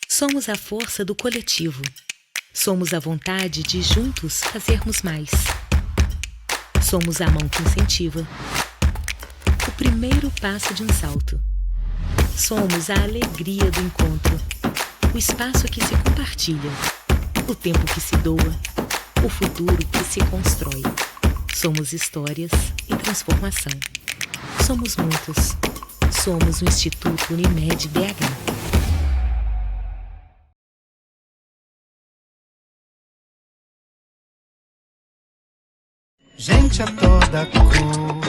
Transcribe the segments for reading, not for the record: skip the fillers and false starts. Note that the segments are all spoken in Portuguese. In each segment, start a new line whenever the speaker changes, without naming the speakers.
Somos a força do coletivo. Somos a vontade de juntos fazermos mais. Somos a mão que incentiva. O primeiro passo de um salto. Somos a alegria do encontro. O espaço que se compartilha. O tempo que se doa. O futuro que se constrói. Somos histórias e transformação. Somos muitos. Somos o Instituto Unimed BH.
Gente a toda cor,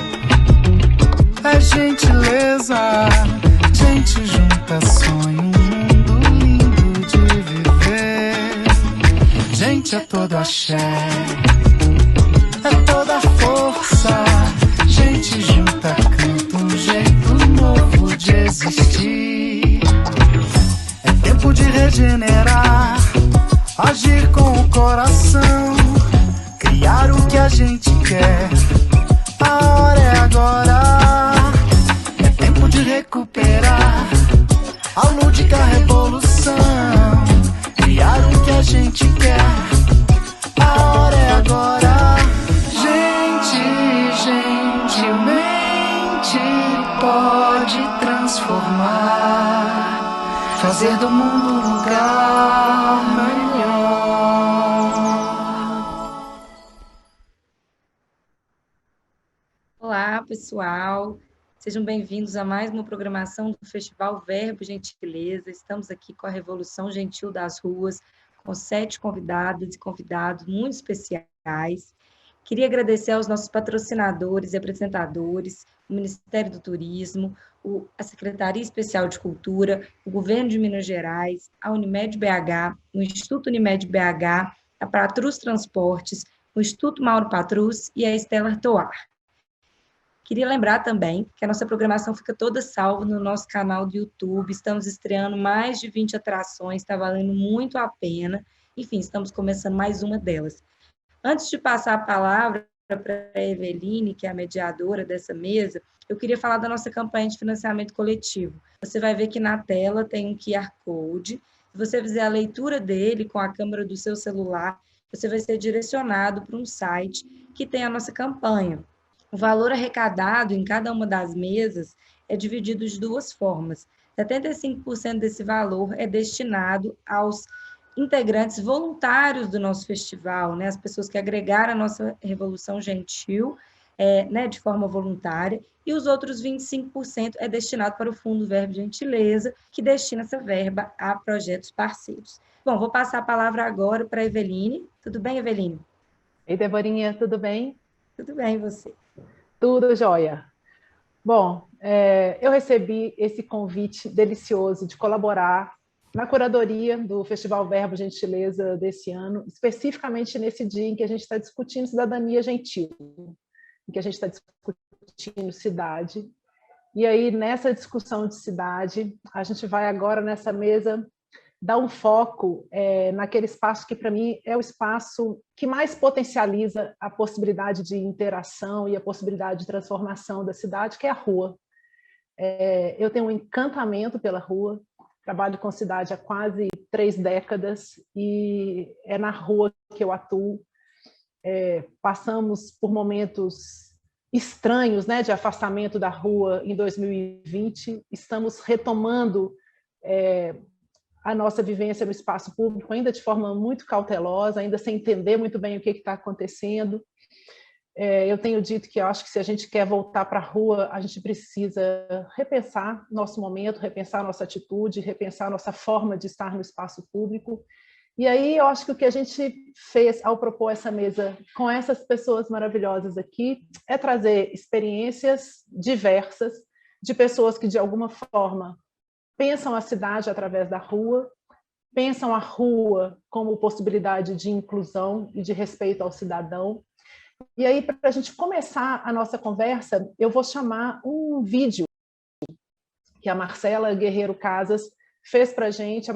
é gentileza, gente junta sonho, um mundo lindo de viver. Gente a todo axé, é toda força, gente junta canta um jeito novo de existir. É tempo de regenerar, agir com o coração, criar o que a gente quer, a hora é agora. É tempo de recuperar a lúdica revolução, criar o que a gente quer, a hora é agora. Gente, gentilmente pode transformar, fazer do mundo um lugar melhor.
Olá, pessoal. Sejam bem-vindos a mais uma programação do Festival Verbo Gentileza. Estamos aqui com a Revolução Gentil das Ruas, com 7 convidadas e convidados muito especiais. Queria agradecer aos nossos patrocinadores e apresentadores, o Ministério do Turismo, a Secretaria Especial de Cultura, o Governo de Minas Gerais, a Unimed BH, o Instituto Unimed BH, a Patrus Transportes, o Instituto Mauro Patrus e a Stella Artois. Queria lembrar também que a nossa programação fica toda salva no nosso canal do YouTube. Estamos estreando mais de 20 atrações, está valendo muito a pena. Enfim, estamos começando mais uma delas. Antes de passar a palavra para a Eveline, que é a mediadora dessa mesa, eu queria falar da nossa campanha de financiamento coletivo. Você vai ver que na tela tem um QR Code. Se você fizer a leitura dele com a câmera do seu celular, você vai ser direcionado para um site que tem a nossa campanha. O valor arrecadado em cada uma das mesas é dividido de duas formas. 75% desse valor é destinado aos integrantes voluntários do nosso festival, né, as pessoas que agregaram a nossa Revolução Gentil, né, de forma voluntária, e os outros 25% é destinado para o Fundo Verbo Gentileza, que destina essa verba a projetos parceiros. Bom, vou passar a palavra agora para a Eveline. Tudo bem, Eveline?
Ei, Deborinha, tudo bem?
Tudo bem, e você?
Tudo jóia. Bom, eu recebi esse convite delicioso de colaborar na curadoria do Festival Verbo Gentileza desse ano, especificamente nesse dia em que a gente está discutindo cidadania gentil, em que a gente está discutindo cidade. E aí, nessa discussão de cidade, a gente vai agora nessa mesa dar um foco naquele espaço que, para mim, é o espaço que mais potencializa a possibilidade de interação e a possibilidade de transformação da cidade, que é a rua. Eu tenho um encantamento pela rua, trabalho com cidade há quase 3 décadas e é na rua que eu atuo. Passamos por momentos estranhos, né, de afastamento da rua em 2020, estamos retomando a nossa vivência no espaço público, ainda de forma muito cautelosa, ainda sem entender muito bem o que está acontecendo. Eu tenho dito que eu acho que se a gente quer voltar para a rua, a gente precisa repensar nosso momento, repensar nossa atitude, repensar nossa forma de estar no espaço público. E aí eu acho que o que a gente fez ao propor essa mesa com essas pessoas maravilhosas aqui é trazer experiências diversas de pessoas que, de alguma forma, pensam a cidade através da rua, pensam a rua como possibilidade de inclusão e de respeito ao cidadão. E aí, para a gente começar a nossa conversa, eu vou chamar um vídeo que a Marcela Guerreiro Casas fez para a gente. A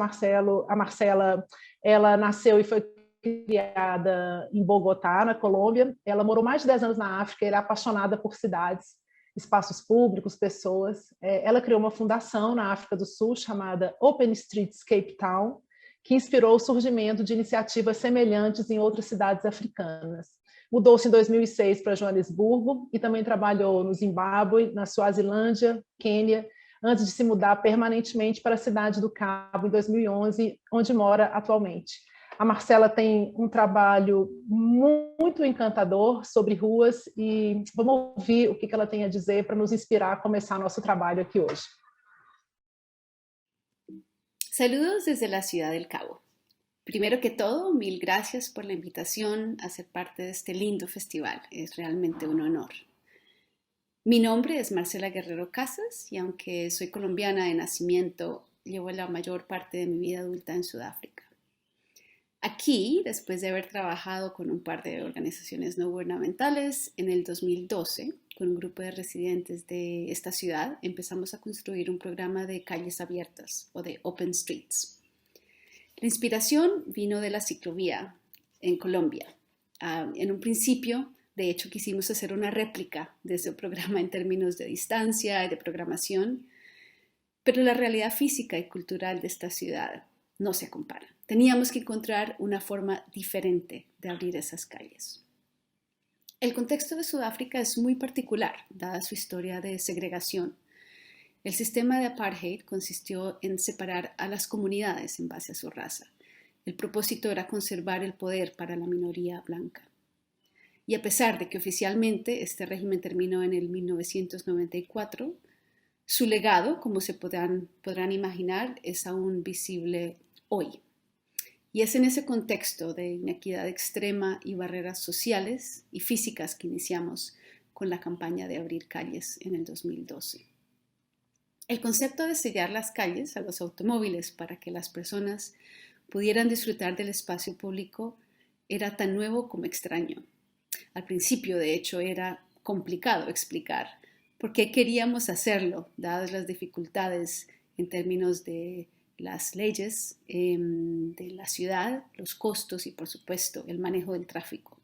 Marcela, ela nasceu e foi criada em Bogotá, na Colômbia. Ela morou mais de 10 anos na África, era apaixonada por cidades, espaços públicos, pessoas. Ela criou uma fundação na África do Sul chamada Open Streets Cape Town, que inspirou o surgimento de iniciativas semelhantes em outras cidades africanas. Mudou-se em 2006 para Joanesburgo e também trabalhou no Zimbábue, na Suazilândia, Quênia, antes de se mudar permanentemente para a cidade do Cabo em 2011, onde mora atualmente. A Marcela tem um trabalho muito encantador sobre ruas e vamos ouvir o que ela tem a dizer para nos inspirar a começar nosso trabalho aqui hoje.
Saludos desde la ciudad del Cabo. Primero que todo, mil gracias por la invitación a ser parte de este lindo festival. Es realmente un honor. Mi nombre es Marcela Guerrero Casas y aunque soy colombiana de nacimiento, llevo la mayor parte de mi vida adulta en Sudáfrica. Aquí, después de haber trabajado con un par de organizaciones no gubernamentales, en el 2012, con un grupo de residentes de esta ciudad, empezamos a construir un programa de calles abiertas o de Open Streets. La inspiración vino de la ciclovía en Colombia. En un principio, de hecho, quisimos hacer una réplica de ese programa en términos de distancia y de programación, pero la realidad física y cultural de esta ciudad no se compara. Teníamos que encontrar una forma diferente de abrir esas calles. El contexto de Sudáfrica es muy particular, dada su historia de segregación. El sistema de apartheid consistió en separar a las comunidades en base a su raza. El propósito era conservar el poder para la minoría blanca. Y a pesar de que oficialmente este régimen terminó en el 1994, su legado, como se podrán imaginar, es aún visible hoy. Y es en ese contexto de inequidad extrema y barreras sociales y físicas que iniciamos con la campaña de abrir calles en el 2012. El concepto de sellar las calles a los automóviles para que las personas pudieran disfrutar del espacio público era tan nuevo como extraño. Al principio, de hecho, era complicado explicar por qué queríamos hacerlo, dadas las dificultades en términos de las leyes de la ciudad, los costos y, por supuesto, el manejo del tráfico.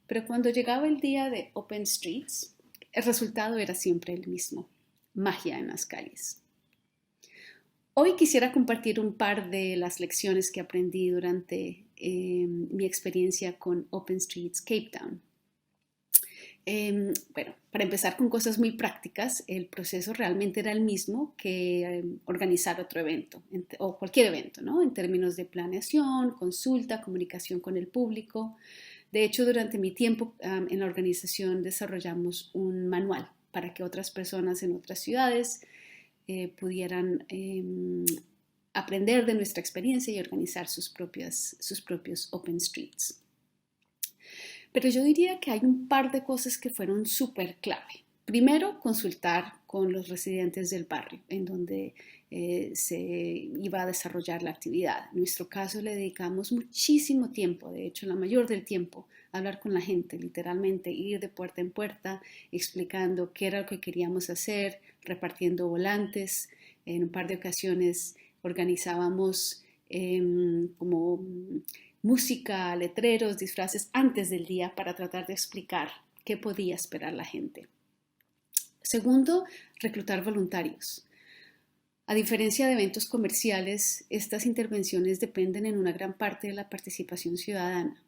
Pero cuando llegaba el día de Open Streets, el resultado era siempre el mismo: magia en las calles. Hoy quisiera compartir un par de las lecciones que aprendí durante mi experiencia con Open Streets Cape Town. Bueno, para empezar con cosas muy prácticas, el proceso realmente era el mismo que organizar otro evento o cualquier evento, ¿no? En términos de planeación, consulta, comunicación con el público. De hecho, durante mi tiempo en la organización desarrollamos un manual para que otras personas en otras ciudades pudieran aprender de nuestra experiencia y organizar sus propios Open Streets. Pero yo diría que hay un par de cosas que fueron súper clave. Primero, consultar con los residentes del barrio en donde se iba a desarrollar la actividad. En nuestro caso le dedicamos muchísimo tiempo, de hecho la mayor del tiempo, a hablar con la gente, literalmente ir de puerta en puerta, explicando qué era lo que queríamos hacer, repartiendo volantes. En un par de ocasiones organizábamos como música, letreros, disfraces antes del día para tratar de explicar qué podía esperar la gente. Segundo, reclutar voluntarios. A diferencia de eventos comerciales, estas intervenciones dependen en una gran parte de la participación ciudadana.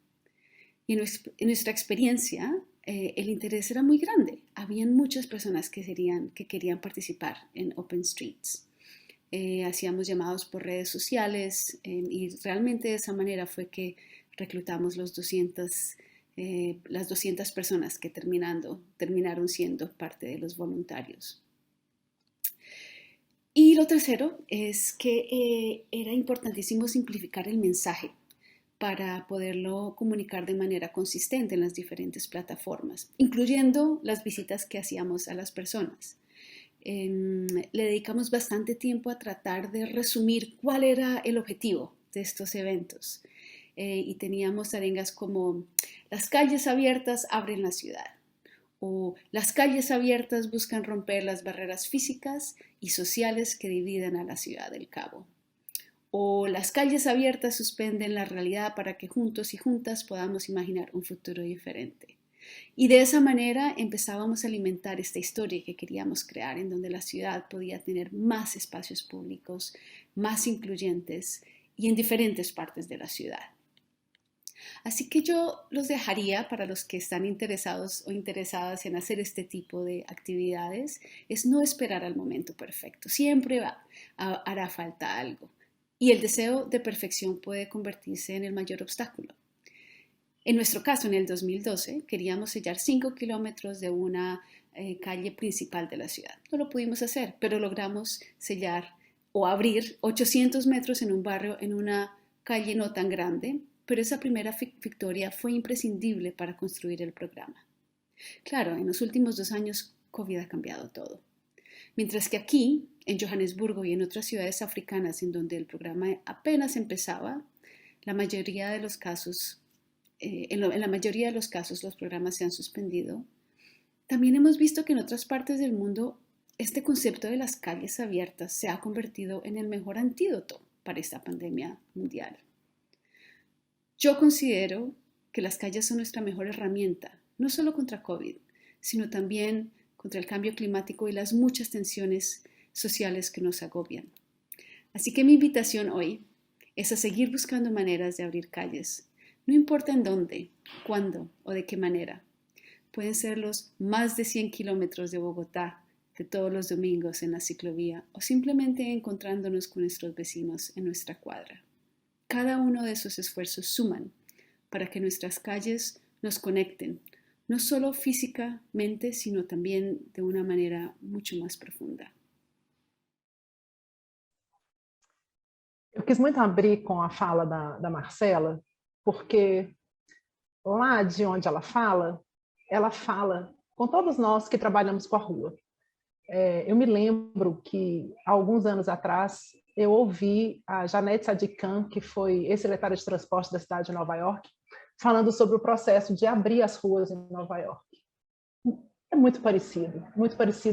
Y en nuestra experiencia, el interés era muy grande. Habían muchas personas que querían participar en Open Streets. Hacíamos llamados por redes sociales y realmente de esa manera fue que reclutamos las 200 personas que terminaron siendo parte de los voluntarios. Y lo tercero es que era importantísimo simplificar el mensaje para poderlo comunicar de manera consistente en las diferentes plataformas, incluyendo las visitas que hacíamos a las personas. Le dedicamos bastante tiempo a tratar de resumir cuál era el objetivo de estos eventos y teníamos arengas como: las calles abiertas abren la ciudad, o las calles abiertas buscan romper las barreras físicas y sociales que dividen a la ciudad del Cabo, o las calles abiertas suspenden la realidad para que juntos y juntas podamos imaginar un futuro diferente. Y de esa manera empezábamos a alimentar esta historia que queríamos crear, en donde la ciudad podía tener más espacios públicos, más incluyentes y en diferentes partes de la ciudad. Así que yo los dejaría, para los que están interesados o interesadas en hacer este tipo de actividades, es no esperar al momento perfecto. Siempre hará falta algo. Y el deseo de perfección puede convertirse en el mayor obstáculo. En nuestro caso, en el 2012, queríamos sellar 5 kilómetros de una calle principal de la ciudad. No lo pudimos hacer, pero logramos sellar o abrir 800 metros en un barrio, en una calle no tan grande, pero esa primera victoria fue imprescindible para construir el programa. Claro, en los últimos 2 años, COVID ha cambiado todo. Mientras que aquí, en Johannesburgo y en otras ciudades africanas en donde el programa apenas empezaba, la mayoría de los casos, en la mayoría de los casos los programas se han suspendido. También hemos visto que en otras partes del mundo este concepto de las calles abiertas se ha convertido en el mejor antídoto para esta pandemia mundial. Yo considero que las calles son nuestra mejor herramienta, no solo contra COVID, sino también contra el cambio climático y las muchas tensiones sociales que nos agobian. Así que mi invitación hoy es a seguir buscando maneras de abrir calles, no importa en dónde, cuándo o de qué manera. Pueden ser los más de 100 kilómetros de Bogotá de todos los domingos en la ciclovía o simplemente encontrándonos con nuestros vecinos en nuestra cuadra. Cada uno de esos esfuerzos suman para que nuestras calles nos conecten, no solo físicamente, sino también de una manera mucho más profunda.
Eu quis muito abrir com a fala da Marcela, porque lá de onde ela fala com todos nós que trabalhamos com a rua. Eu me lembro que, há alguns anos atrás, eu ouvi a Janete Sadikan, que foi ex-secretária de transporte da cidade de Nova York, falando sobre o processo de abrir as ruas em Nova York. É muito parecido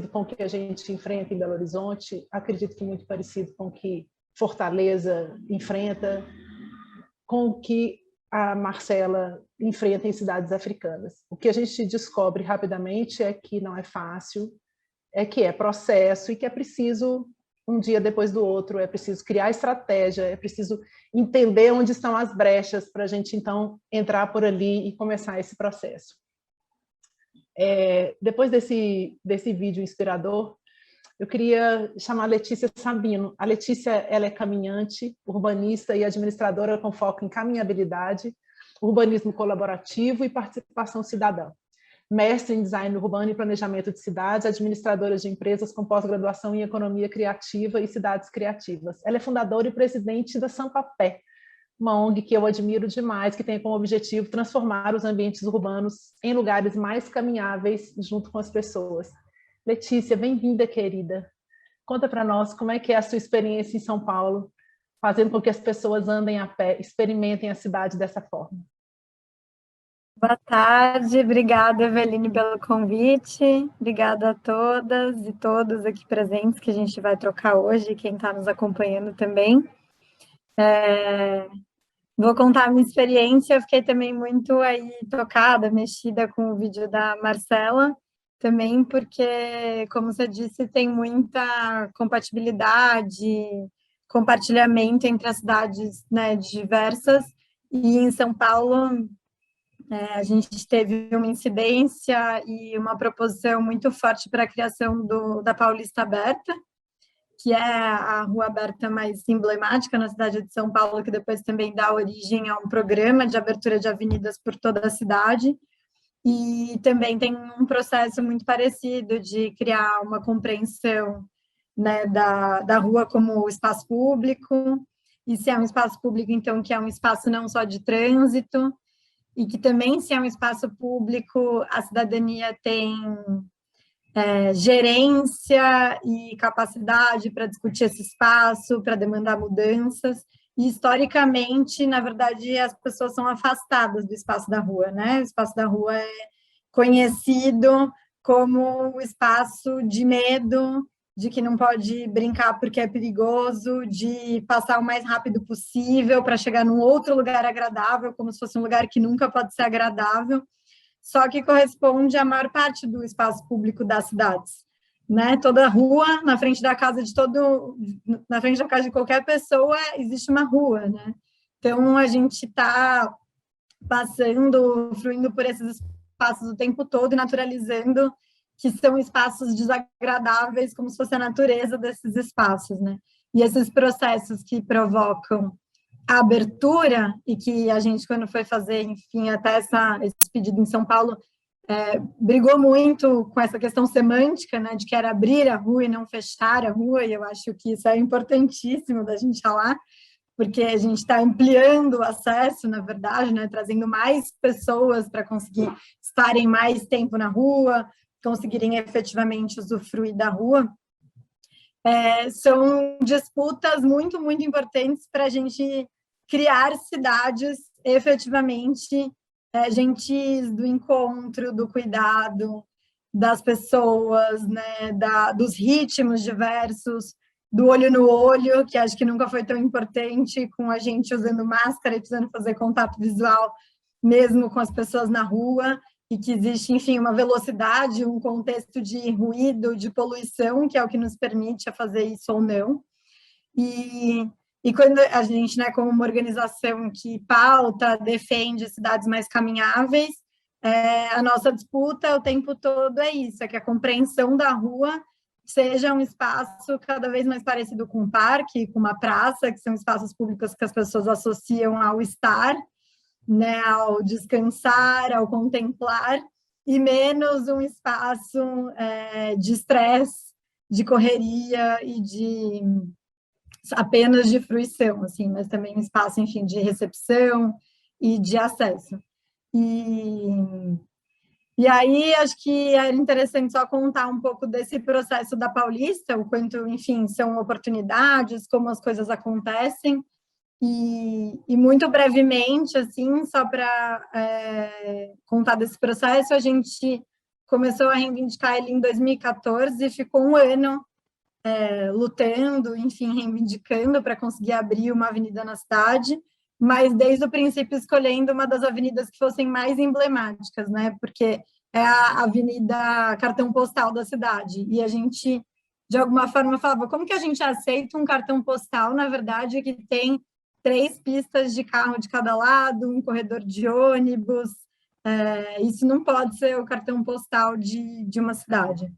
com o que a gente enfrenta em Belo Horizonte, acredito que muito parecido com o que Fortaleza enfrenta, com o que a Marcela enfrenta em cidades africanas. O que a gente descobre rapidamente é que não é fácil, é que é processo e que é preciso, um dia depois do outro, é preciso criar estratégia, é preciso entender onde estão as brechas para a gente, então, entrar por ali e começar esse processo. Depois desse vídeo inspirador, eu queria chamar a Letícia Sabino. A Letícia, ela é caminhante, urbanista e administradora com foco em caminhabilidade, urbanismo colaborativo e participação cidadã. Mestre em design urbano e planejamento de cidades, administradora de empresas com pós-graduação em economia criativa e cidades criativas. Ela é fundadora e presidente da Sampapé, uma ONG que eu admiro demais, que tem como objetivo transformar os ambientes urbanos em lugares mais caminháveis junto com as pessoas. Letícia, bem-vinda, querida. Conta para nós como é que é a sua experiência em São Paulo, fazendo com que as pessoas andem a pé, experimentem a cidade dessa forma.
Boa tarde, obrigada, Eveline, pelo convite. Obrigada a todas e todos aqui presentes que a gente vai trocar hoje, quem está nos acompanhando também. Vou contar a minha experiência, eu fiquei também muito aí tocada, mexida com o vídeo da Marcela, também porque, como você disse, tem muita compatibilidade, compartilhamento entre as cidades, né, diversas, e em São Paulo a gente teve uma incidência e uma proposição muito forte para a criação da Paulista Aberta, que é a rua aberta mais emblemática na cidade de São Paulo, que depois também dá origem a um programa de abertura de avenidas por toda a cidade, e também tem um processo muito parecido de criar uma compreensão, né, da rua como espaço público, e se é um espaço público, então, que é um espaço não só de trânsito, e que também, se é um espaço público, a cidadania tem gerência e capacidade para discutir esse espaço, para demandar mudanças. E, historicamente, na verdade, as pessoas são afastadas do espaço da rua, né? O espaço da rua é conhecido como o espaço de medo, de que não pode brincar porque é perigoso, de passar o mais rápido possível para chegar num outro lugar agradável, como se fosse um lugar que nunca pode ser agradável, só que corresponde à maior parte do espaço público das cidades, né? Toda rua, na frente da casa de qualquer pessoa, existe uma rua, né? Então, a gente está fluindo por esses espaços o tempo todo e naturalizando que são espaços desagradáveis, como se fosse a natureza desses espaços, né? E esses processos que provocam a abertura, e que a gente, quando foi fazer, enfim, até esse pedido em São Paulo, brigou muito com essa questão semântica, né, de que era abrir a rua e não fechar a rua, e eu acho que isso é importantíssimo da gente falar, porque a gente está ampliando o acesso, na verdade, né, trazendo mais pessoas para conseguir estarem mais tempo na rua, conseguirem efetivamente usufruir da rua. São disputas muito, muito importantes para a gente criar cidades efetivamente gentis, do encontro, do cuidado das pessoas, né, dos ritmos diversos, do olho no olho, que acho que nunca foi tão importante, com a gente usando máscara e precisando fazer contato visual mesmo com as pessoas na rua, e que existe, enfim, uma velocidade, um contexto de ruído, de poluição, que é o que nos permite fazer isso ou não. E quando a gente, né, como uma organização que pauta, defende cidades mais caminháveis, a nossa disputa o tempo todo é isso, é que a compreensão da rua seja um espaço cada vez mais parecido com um parque, com uma praça, que são espaços públicos que as pessoas associam ao estar, né, ao descansar, ao contemplar, e menos um espaço de estresse, de correria e apenas de fruição, assim, mas também um espaço, enfim, de recepção e de acesso. E aí, acho que era interessante só contar um pouco desse processo da Paulista, o quanto, enfim, são oportunidades, como as coisas acontecem, e muito brevemente, assim, só para contar desse processo, a gente começou a reivindicar ele em 2014 e ficou um ano lutando, enfim, reivindicando para conseguir abrir uma avenida na cidade, mas desde o princípio escolhendo uma das avenidas que fossem mais emblemáticas, né? Porque é a avenida cartão postal da cidade, e a gente, de alguma forma, falava, como que a gente aceita um cartão postal, na verdade, que tem 3 pistas de carro de cada lado, um corredor de ônibus, isso não pode ser o cartão postal de uma cidade.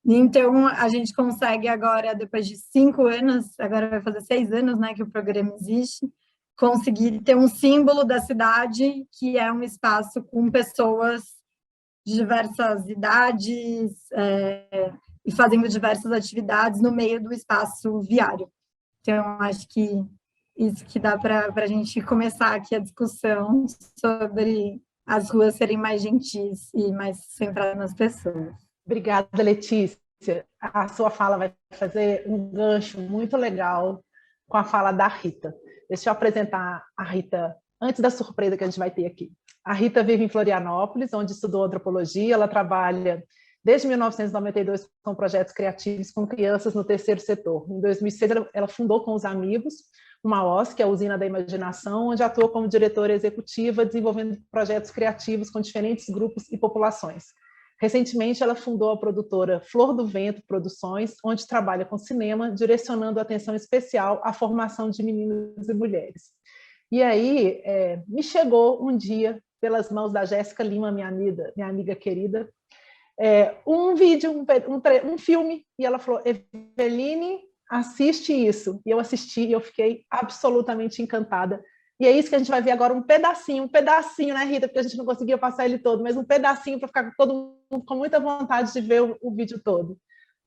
Então, a gente consegue agora, depois de 5 anos, agora vai fazer 6 anos, né, que o programa existe, conseguir ter um símbolo da cidade, que é um espaço com pessoas de diversas idades e fazendo diversas atividades no meio do espaço viário. Então, acho que isso que dá para a gente começar aqui a discussão sobre as ruas serem mais gentis e mais centradas nas pessoas.
Obrigada, Letícia. A sua fala vai fazer um gancho muito legal com a fala da Rita. Deixa eu apresentar a Rita antes da surpresa que a gente vai ter aqui. A Rita vive em Florianópolis, onde estudou antropologia. Ela trabalha desde 1992 com projetos criativos com crianças no terceiro setor. Em 2006, ela fundou com os amigos uma OSC, que é a Usina da Imaginação, onde atua como diretora executiva, desenvolvendo projetos criativos com diferentes grupos e populações. Recentemente, ela fundou a produtora Flor do Vento Produções, onde trabalha com cinema, direcionando atenção especial à formação de meninos e mulheres. E aí, me chegou um dia, pelas mãos da Jéssica Lima, minha amiga querida, um vídeo, um filme, e ela falou, Eveline, assiste isso. E eu assisti e eu fiquei absolutamente encantada. E é isso que a gente vai ver agora, um pedacinho, né, Rita? Porque a gente não conseguia passar ele todo, mas um pedacinho para ficar todo mundo com muita vontade de ver o vídeo todo.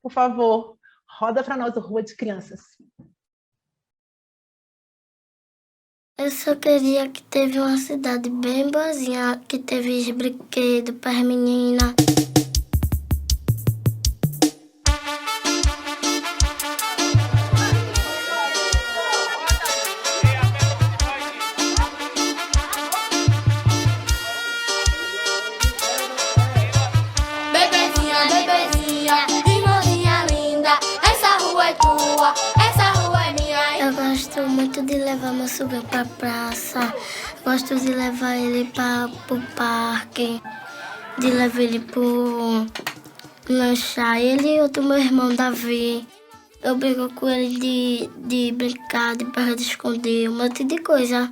Por favor, roda para nós, Rua de Crianças.
Eu só queria que teve uma cidade bem boazinha, que teve brinquedo para as meninas.
Bebezinha, irmãzinha linda, essa
subir pra praça. Gosto de levar ele pro parque. De levar ele pro lanchar. Ele e outro meu irmão Davi. Eu brinco com ele de brincar, de barra de esconder, um monte de coisa.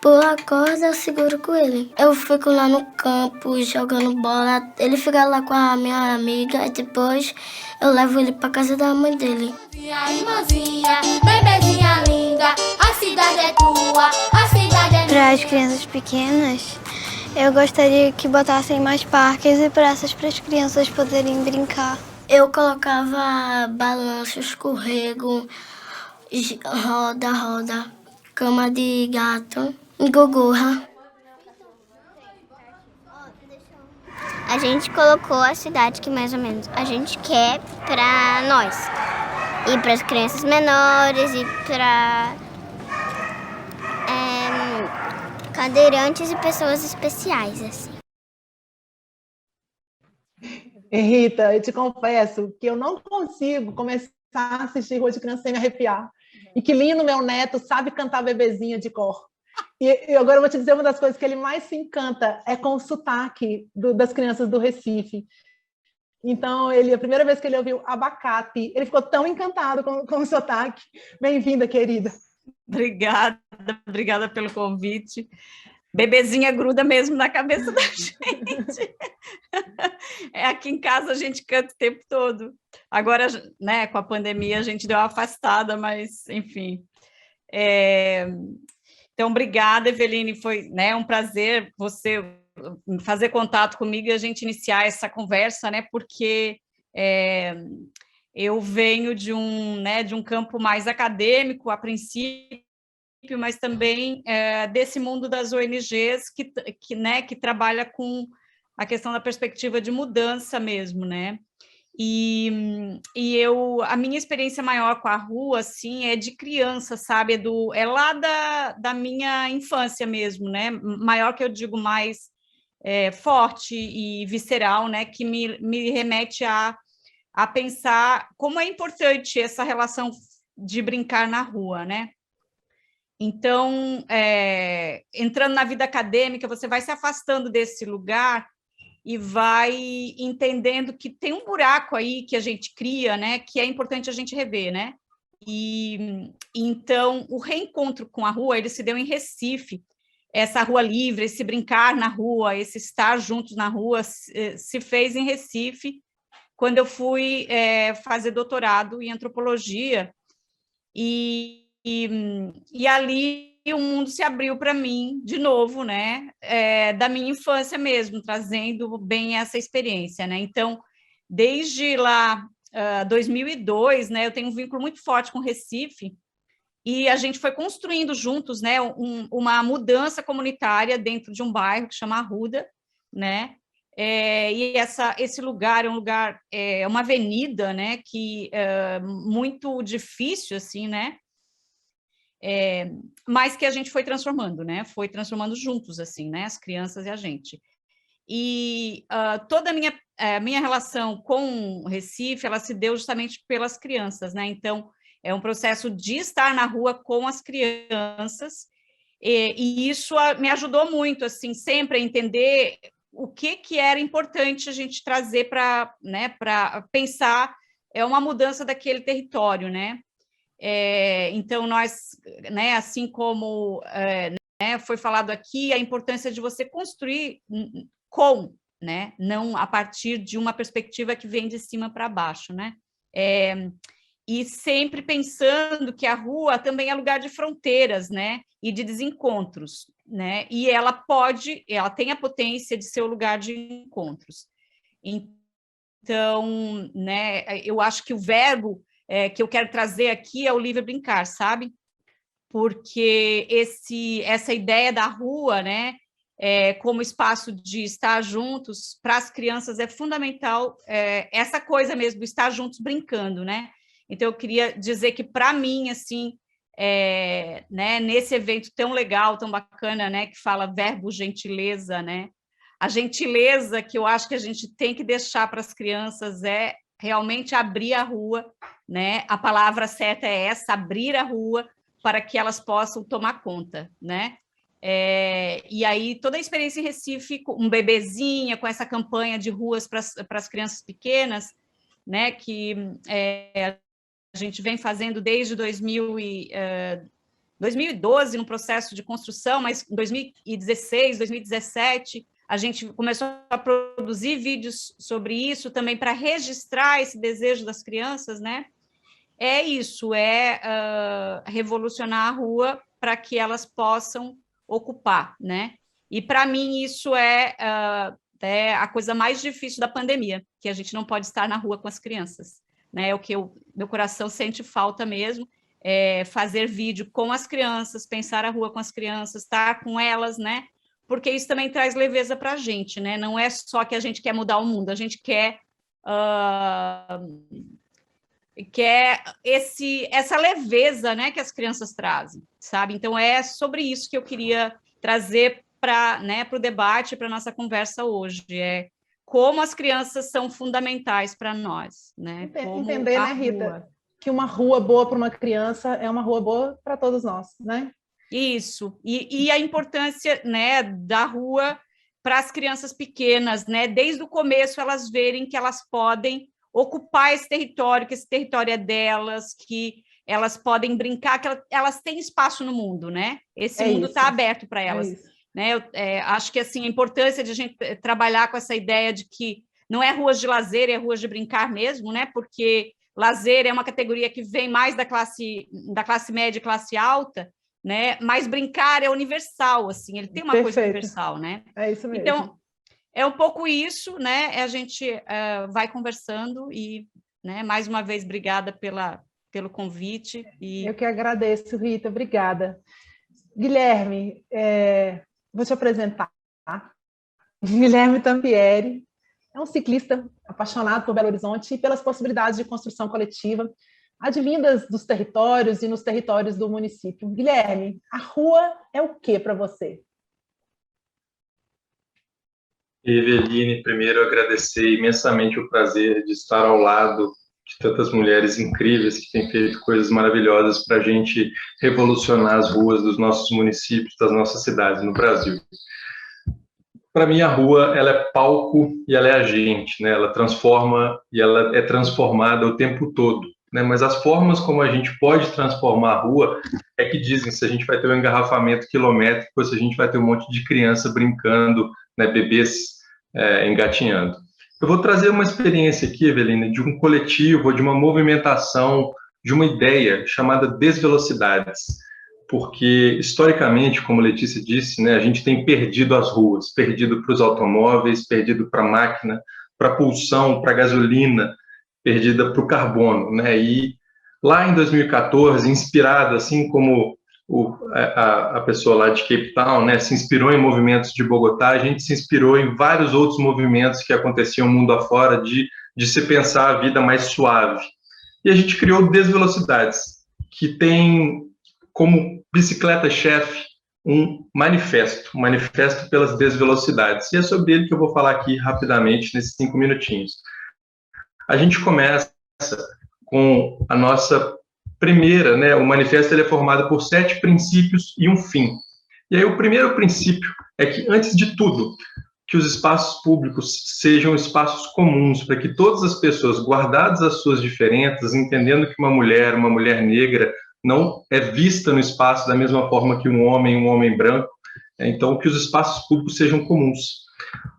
Pula a corda, eu seguro com ele. Eu fico lá no campo jogando bola. Ele fica lá com a minha amiga e depois eu levo ele pra casa da mãe dele.
Irmãzinha, bebezinha linda, a cidade é tua, a cidade é...
Para as crianças pequenas, eu gostaria que botassem mais parques e praças para as crianças poderem brincar.
Eu colocava balanço, escorrego, roda, cama de gato. Gogorra.
A gente colocou a cidade que mais ou menos a gente quer para nós. E para as crianças menores e para cadeirantes e pessoas especiais, assim.
Rita, eu te confesso que eu não consigo começar a assistir Rua de Criança sem me arrepiar. E que lindo, meu neto sabe cantar Bebezinha de cor. E agora eu vou te dizer, uma das coisas que ele mais se encanta é com o sotaque das crianças do Recife. Então, a primeira vez que ele ouviu abacate, ele ficou tão encantado com o sotaque. Bem-vinda, querida.
Obrigada pelo convite. Bebezinha gruda mesmo na cabeça da gente. Aqui em casa a gente canta o tempo todo. Agora, né, com a pandemia, a gente deu uma afastada, mas, enfim. Então, obrigada, Eveline, foi, né, um prazer você fazer contato comigo e a gente iniciar essa conversa, né, porque eu venho de um campo mais acadêmico, a princípio, mas também desse mundo das ONGs que trabalha com a questão da perspectiva de mudança mesmo, né? E a minha experiência maior com a rua, assim, é de criança, sabe? É lá da minha infância mesmo, né? Maior que eu digo mais forte e visceral, né? Que me remete a pensar como é importante essa relação de brincar na rua, né? Então, entrando na vida acadêmica, você vai se afastando desse lugar e vai entendendo que tem um buraco aí que a gente cria, né, que é importante a gente rever, né? E então o reencontro com a rua, ele se deu em Recife. Essa rua livre, esse brincar na rua, esse estar juntos na rua, se fez em Recife, quando eu fui fazer doutorado em antropologia, e ali o mundo se abriu para mim de novo, né? Da minha infância mesmo, trazendo bem essa experiência, né? Então, desde lá, 2002, né? Eu tenho um vínculo muito forte com Recife, e a gente foi construindo juntos, né? Uma mudança comunitária dentro de um bairro que chama Arruda, né? E esse lugar é um lugar, uma avenida, né? Que muito difícil, assim, né? Mas que a gente foi transformando, né? Foi transformando juntos, assim, né? As crianças e a gente. E toda a minha relação com o Recife, ela se deu justamente pelas crianças, né? Então, é um processo de estar na rua com as crianças, e isso me ajudou muito, assim, sempre a entender o que era importante a gente trazer para, né, para pensar uma mudança daquele território, né? Então, nós, né, assim como né, foi falado aqui, a importância de você construir né, não a partir de uma perspectiva que vem de cima para baixo, né? E sempre pensando que a rua também é lugar de fronteiras, né, e de desencontros, né? E ela tem a potência de ser o lugar de encontros. Então, né, eu acho que o verbo que eu quero trazer aqui é o livre brincar, sabe? Porque essa ideia da rua, né, como espaço de estar juntos, para as crianças é fundamental, essa coisa mesmo, do estar juntos brincando, né? Então, eu queria dizer que, para mim, assim, né, nesse evento tão legal, tão bacana, né, que fala verbo gentileza, né? A gentileza que eu acho que a gente tem que deixar para as crianças realmente abrir a rua, né? A palavra certa é essa, abrir a rua para que elas possam tomar conta, né? E aí, toda a experiência em Recife, um bebezinha, com essa campanha de ruas para as crianças pequenas, né, que a gente vem fazendo desde 2012, no processo de construção, mas em 2016, 2017, a gente começou a produzir vídeos sobre isso também para registrar esse desejo das crianças, né? É isso, revolucionar a rua para que elas possam ocupar, né? E para mim isso é a coisa mais difícil da pandemia, que a gente não pode estar na rua com as crianças, né? É o que meu coração sente falta mesmo, fazer vídeo com as crianças, pensar a rua com as crianças, estar com elas, né? Porque isso também traz leveza para a gente, né? Não é só que a gente quer mudar o mundo, a gente quer essa leveza, né, que as crianças trazem, sabe? Então, é sobre isso que eu queria trazer para o debate, para a nossa conversa hoje, como as crianças são fundamentais para nós, né?
Entender, né, Rita, que uma rua boa para uma criança é uma rua boa para todos nós, né?
Isso, e a importância, né, da rua para as crianças pequenas, né? Desde o começo elas verem que elas podem ocupar esse território, que esse território é delas, que elas podem brincar, que elas têm espaço no mundo, né? Esse mundo está aberto para elas. Né? Acho que assim, a importância de a gente trabalhar com essa ideia de que não é ruas de lazer, é ruas de brincar mesmo, né? Porque lazer é uma categoria que vem mais da classe média e classe alta, né? Mas brincar é universal, assim, ele tem uma coisa universal, né?
É isso mesmo.
Então, é um pouco isso, né? A gente vai conversando e, né, mais uma vez, obrigada pelo convite.
Eu que agradeço, Rita, obrigada. Guilherme, vou te apresentar. Guilherme Tampieri é um ciclista apaixonado por Belo Horizonte e pelas possibilidades de construção coletiva advindas dos territórios e nos territórios do município. Guilherme, a rua é o que para você?
Eveline, primeiro agradecer imensamente o prazer de estar ao lado de tantas mulheres incríveis que têm feito coisas maravilhosas para a gente revolucionar as ruas dos nossos municípios, das nossas cidades no Brasil. Para mim, a rua ela é palco e ela é agente, né? Ela transforma e ela é transformada o tempo todo, né? Mas as formas como a gente pode transformar a rua é que dizem se a gente vai ter um engarrafamento quilométrico ou se a gente vai ter um monte de criança brincando, né? Bebês engatinhando. Eu vou trazer uma experiência aqui, Eveline, de um coletivo, de uma movimentação, de uma ideia chamada Desvelocidades, porque, historicamente, como Letícia disse, né, a gente tem perdido as ruas, perdido para os automóveis, perdido para a máquina, para a pulsão, para a gasolina, perdida para o carbono, né? E lá em 2014, inspirado, assim como a pessoa lá de Cape Town, né, se inspirou em movimentos de Bogotá, a gente se inspirou em vários outros movimentos que aconteciam mundo afora de se pensar a vida mais suave. E a gente criou Desvelocidades, que tem como bicicleta-chefe um manifesto pelas desvelocidades. E é sobre ele que eu vou falar aqui rapidamente, nesses 5 minutinhos. A gente começa com a nossa primeira, né, o manifesto ele é formado por 7 princípios e um fim. E aí o primeiro princípio é que, antes de tudo, que os espaços públicos sejam espaços comuns, para que todas as pessoas, guardadas as suas diferenças, entendendo que uma mulher negra, não é vista no espaço da mesma forma que um homem branco, então que os espaços públicos sejam comuns.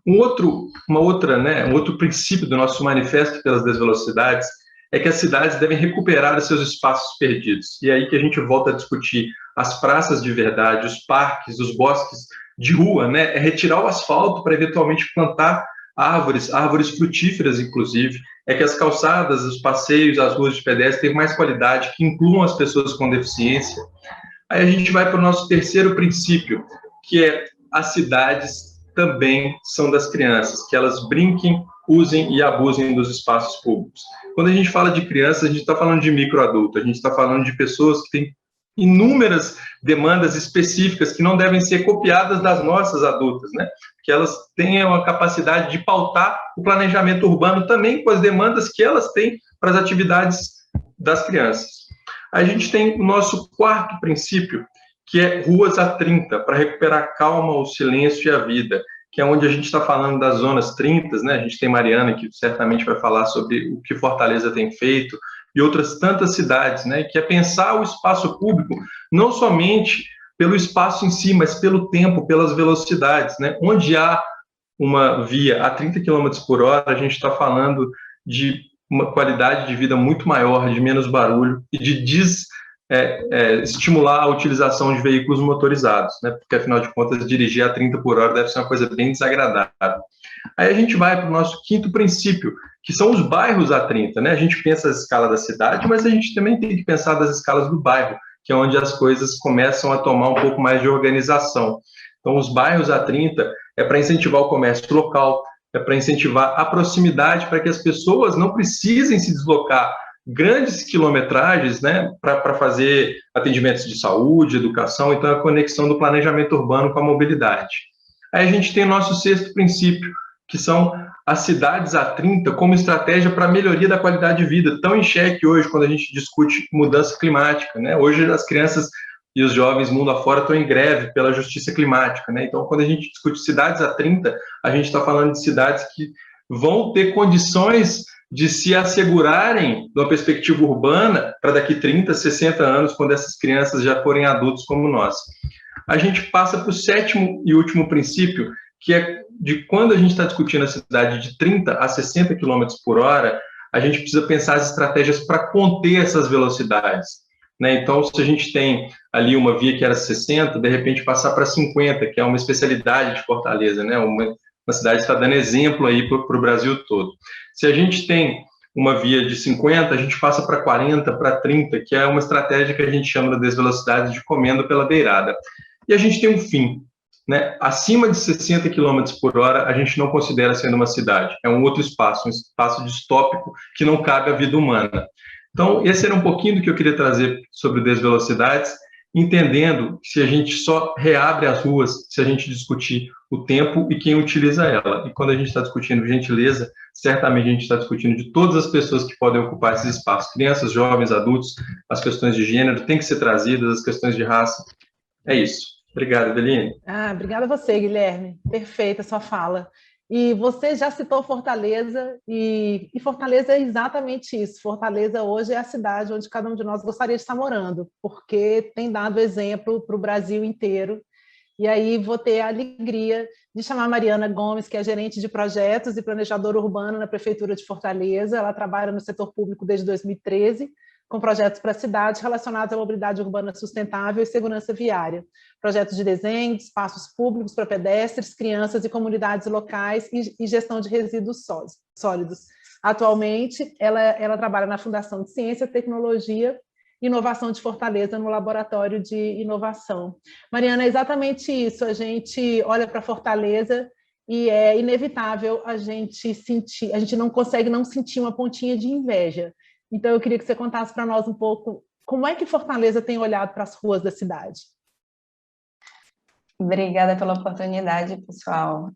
Um outro princípio do nosso manifesto pelas desvelocidades é que as cidades devem recuperar os seus espaços perdidos. E é aí que a gente volta a discutir as praças de verdade, os parques, os bosques de rua, né? É retirar o asfalto para eventualmente plantar árvores frutíferas, inclusive. É que as calçadas, os passeios, as ruas de pedestre tenham mais qualidade, que incluam as pessoas com deficiência. Aí a gente vai para o nosso terceiro princípio, que é as cidades também são das crianças, que elas brinquem, usem e abusem dos espaços públicos. Quando a gente fala de crianças, a gente está falando de microadulto, a gente está falando de pessoas que têm inúmeras demandas específicas que não devem ser copiadas das nossas adultas, né? Que elas tenham a capacidade de pautar o planejamento urbano também com as demandas que elas têm para as atividades das crianças. A gente tem o nosso quarto princípio, que é ruas a 30, para recuperar a calma, o silêncio e a vida, que é onde a gente está falando das zonas 30, né? A gente tem Mariana, que certamente vai falar sobre o que Fortaleza tem feito, e outras tantas cidades, né? Que é pensar o espaço público não somente pelo espaço em si, mas pelo tempo, pelas velocidades, né? Onde há uma via a 30 km por hora, a gente está falando de uma qualidade de vida muito maior, de menos barulho e de estimular a utilização de veículos motorizados, né? Porque, afinal de contas, dirigir a 30 por hora deve ser uma coisa bem desagradável. Aí a gente vai para o nosso quinto princípio, que são os bairros a 30, né? A gente pensa a escala da cidade, mas a gente também tem que pensar das escalas do bairro, que é onde as coisas começam a tomar um pouco mais de organização. Então, os bairros a 30 é para incentivar o comércio local, é para incentivar a proximidade, para que as pessoas não precisem se deslocar grandes quilometragens, né, para fazer atendimentos de saúde, educação, então a conexão do planejamento urbano com a mobilidade. Aí a gente tem o nosso sexto princípio, que são as cidades a 30 como estratégia para a melhoria da qualidade de vida, tão em xeque hoje quando a gente discute mudança climática, né? Hoje as crianças e os jovens mundo afora estão em greve pela justiça climática, né? Então, quando a gente discute cidades a 30, a gente está falando de cidades que vão ter condições de se assegurarem de uma perspectiva urbana para daqui 30, 60 anos, quando essas crianças já forem adultos como nós. A gente passa para o sétimo e último princípio, que é de quando a gente está discutindo a cidade de 30 a 60 km por hora, a gente precisa pensar as estratégias para conter essas velocidades, né? Então, se a gente tem ali uma via que era 60, de repente passar para 50, que é uma especialidade de Fortaleza, né? Uma cidade que está dando exemplo aí para o Brasil todo. Se a gente tem uma via de 50, a gente passa para 40, para 30, que é uma estratégia que a gente chama de desvelocidade de comendo pela beirada. E a gente tem um fim, né? Acima de 60 km por hora, a gente não considera sendo uma cidade. É um outro espaço, um espaço distópico que não cabe à vida humana. Então, esse era um pouquinho do que eu queria trazer sobre desvelocidades, entendendo que se a gente só reabre as ruas, se a gente discutir o tempo e quem utiliza ela. E quando a gente está discutindo gentileza, certamente a gente está discutindo de todas as pessoas que podem ocupar esses espaços. Crianças, jovens, adultos, as questões de gênero têm que ser trazidas, as questões de raça. É isso. Obrigado, Eveline.
Obrigada a você, Guilherme. Perfeita a sua fala. E você já citou Fortaleza, e Fortaleza é exatamente isso. Fortaleza hoje é a cidade onde cada um de nós gostaria de estar morando, porque tem dado exemplo para o Brasil inteiro. E aí vou ter a alegria de chamar a Mariana Gomes, que é gerente de projetos e planejadora urbana na Prefeitura de Fortaleza. Ela trabalha no setor público desde 2013, com projetos para a cidade relacionados à mobilidade urbana sustentável e segurança viária. Projetos de desenho de espaços públicos para pedestres, crianças e comunidades locais e gestão de resíduos sólidos. Atualmente, ela trabalha na Fundação de Ciência, Tecnologia e Inovação de Fortaleza, no Laboratório de Inovação. Mariana, é exatamente isso. A gente olha para Fortaleza e é inevitável a gente não consegue não sentir uma pontinha de inveja. Então, eu queria que você contasse para nós um pouco como é que Fortaleza tem olhado para as ruas da cidade.
Obrigada pela oportunidade, pessoal.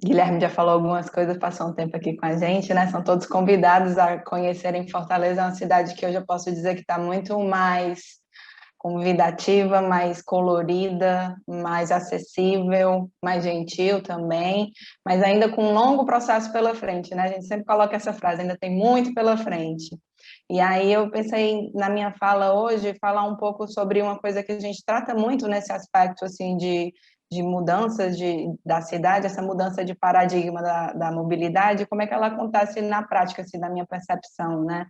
Guilherme já falou algumas coisas, passou um tempo aqui com a gente, né? São todos convidados a conhecerem Fortaleza, é uma cidade que hoje eu posso dizer que está muito mais convidativa, mais colorida, mais acessível, mais gentil também, mas ainda com um longo processo pela frente, né? A gente sempre coloca essa frase, ainda tem muito pela frente. E aí eu pensei na minha fala hoje, falar um pouco sobre uma coisa que a gente trata muito nesse aspecto assim, de mudanças da cidade, essa mudança de paradigma da mobilidade, como é que ela acontece na prática, assim, da minha percepção, né?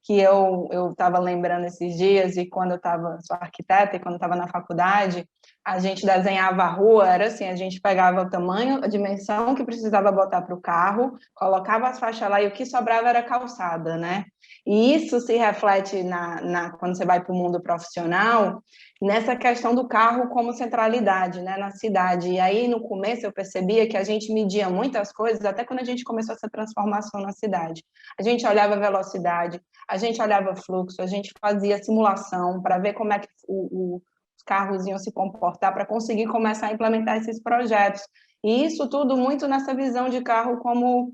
Que eu estava lembrando esses dias, e quando sou arquiteta, e quando eu estava na faculdade, a gente desenhava a rua, era assim, a gente pegava o tamanho, a dimensão que precisava botar para o carro, colocava as faixas lá, e o que sobrava era calçada, né? E isso se reflete quando você vai para o mundo profissional, nessa questão do carro como centralidade, né, na cidade. E aí, no começo, eu percebia que a gente media muitas coisas, até quando a gente começou essa transformação na cidade. A gente olhava a velocidade, a gente olhava fluxo, a gente fazia simulação para ver como é que os carros iam se comportar, para conseguir começar a implementar esses projetos. E isso tudo muito nessa visão de carro como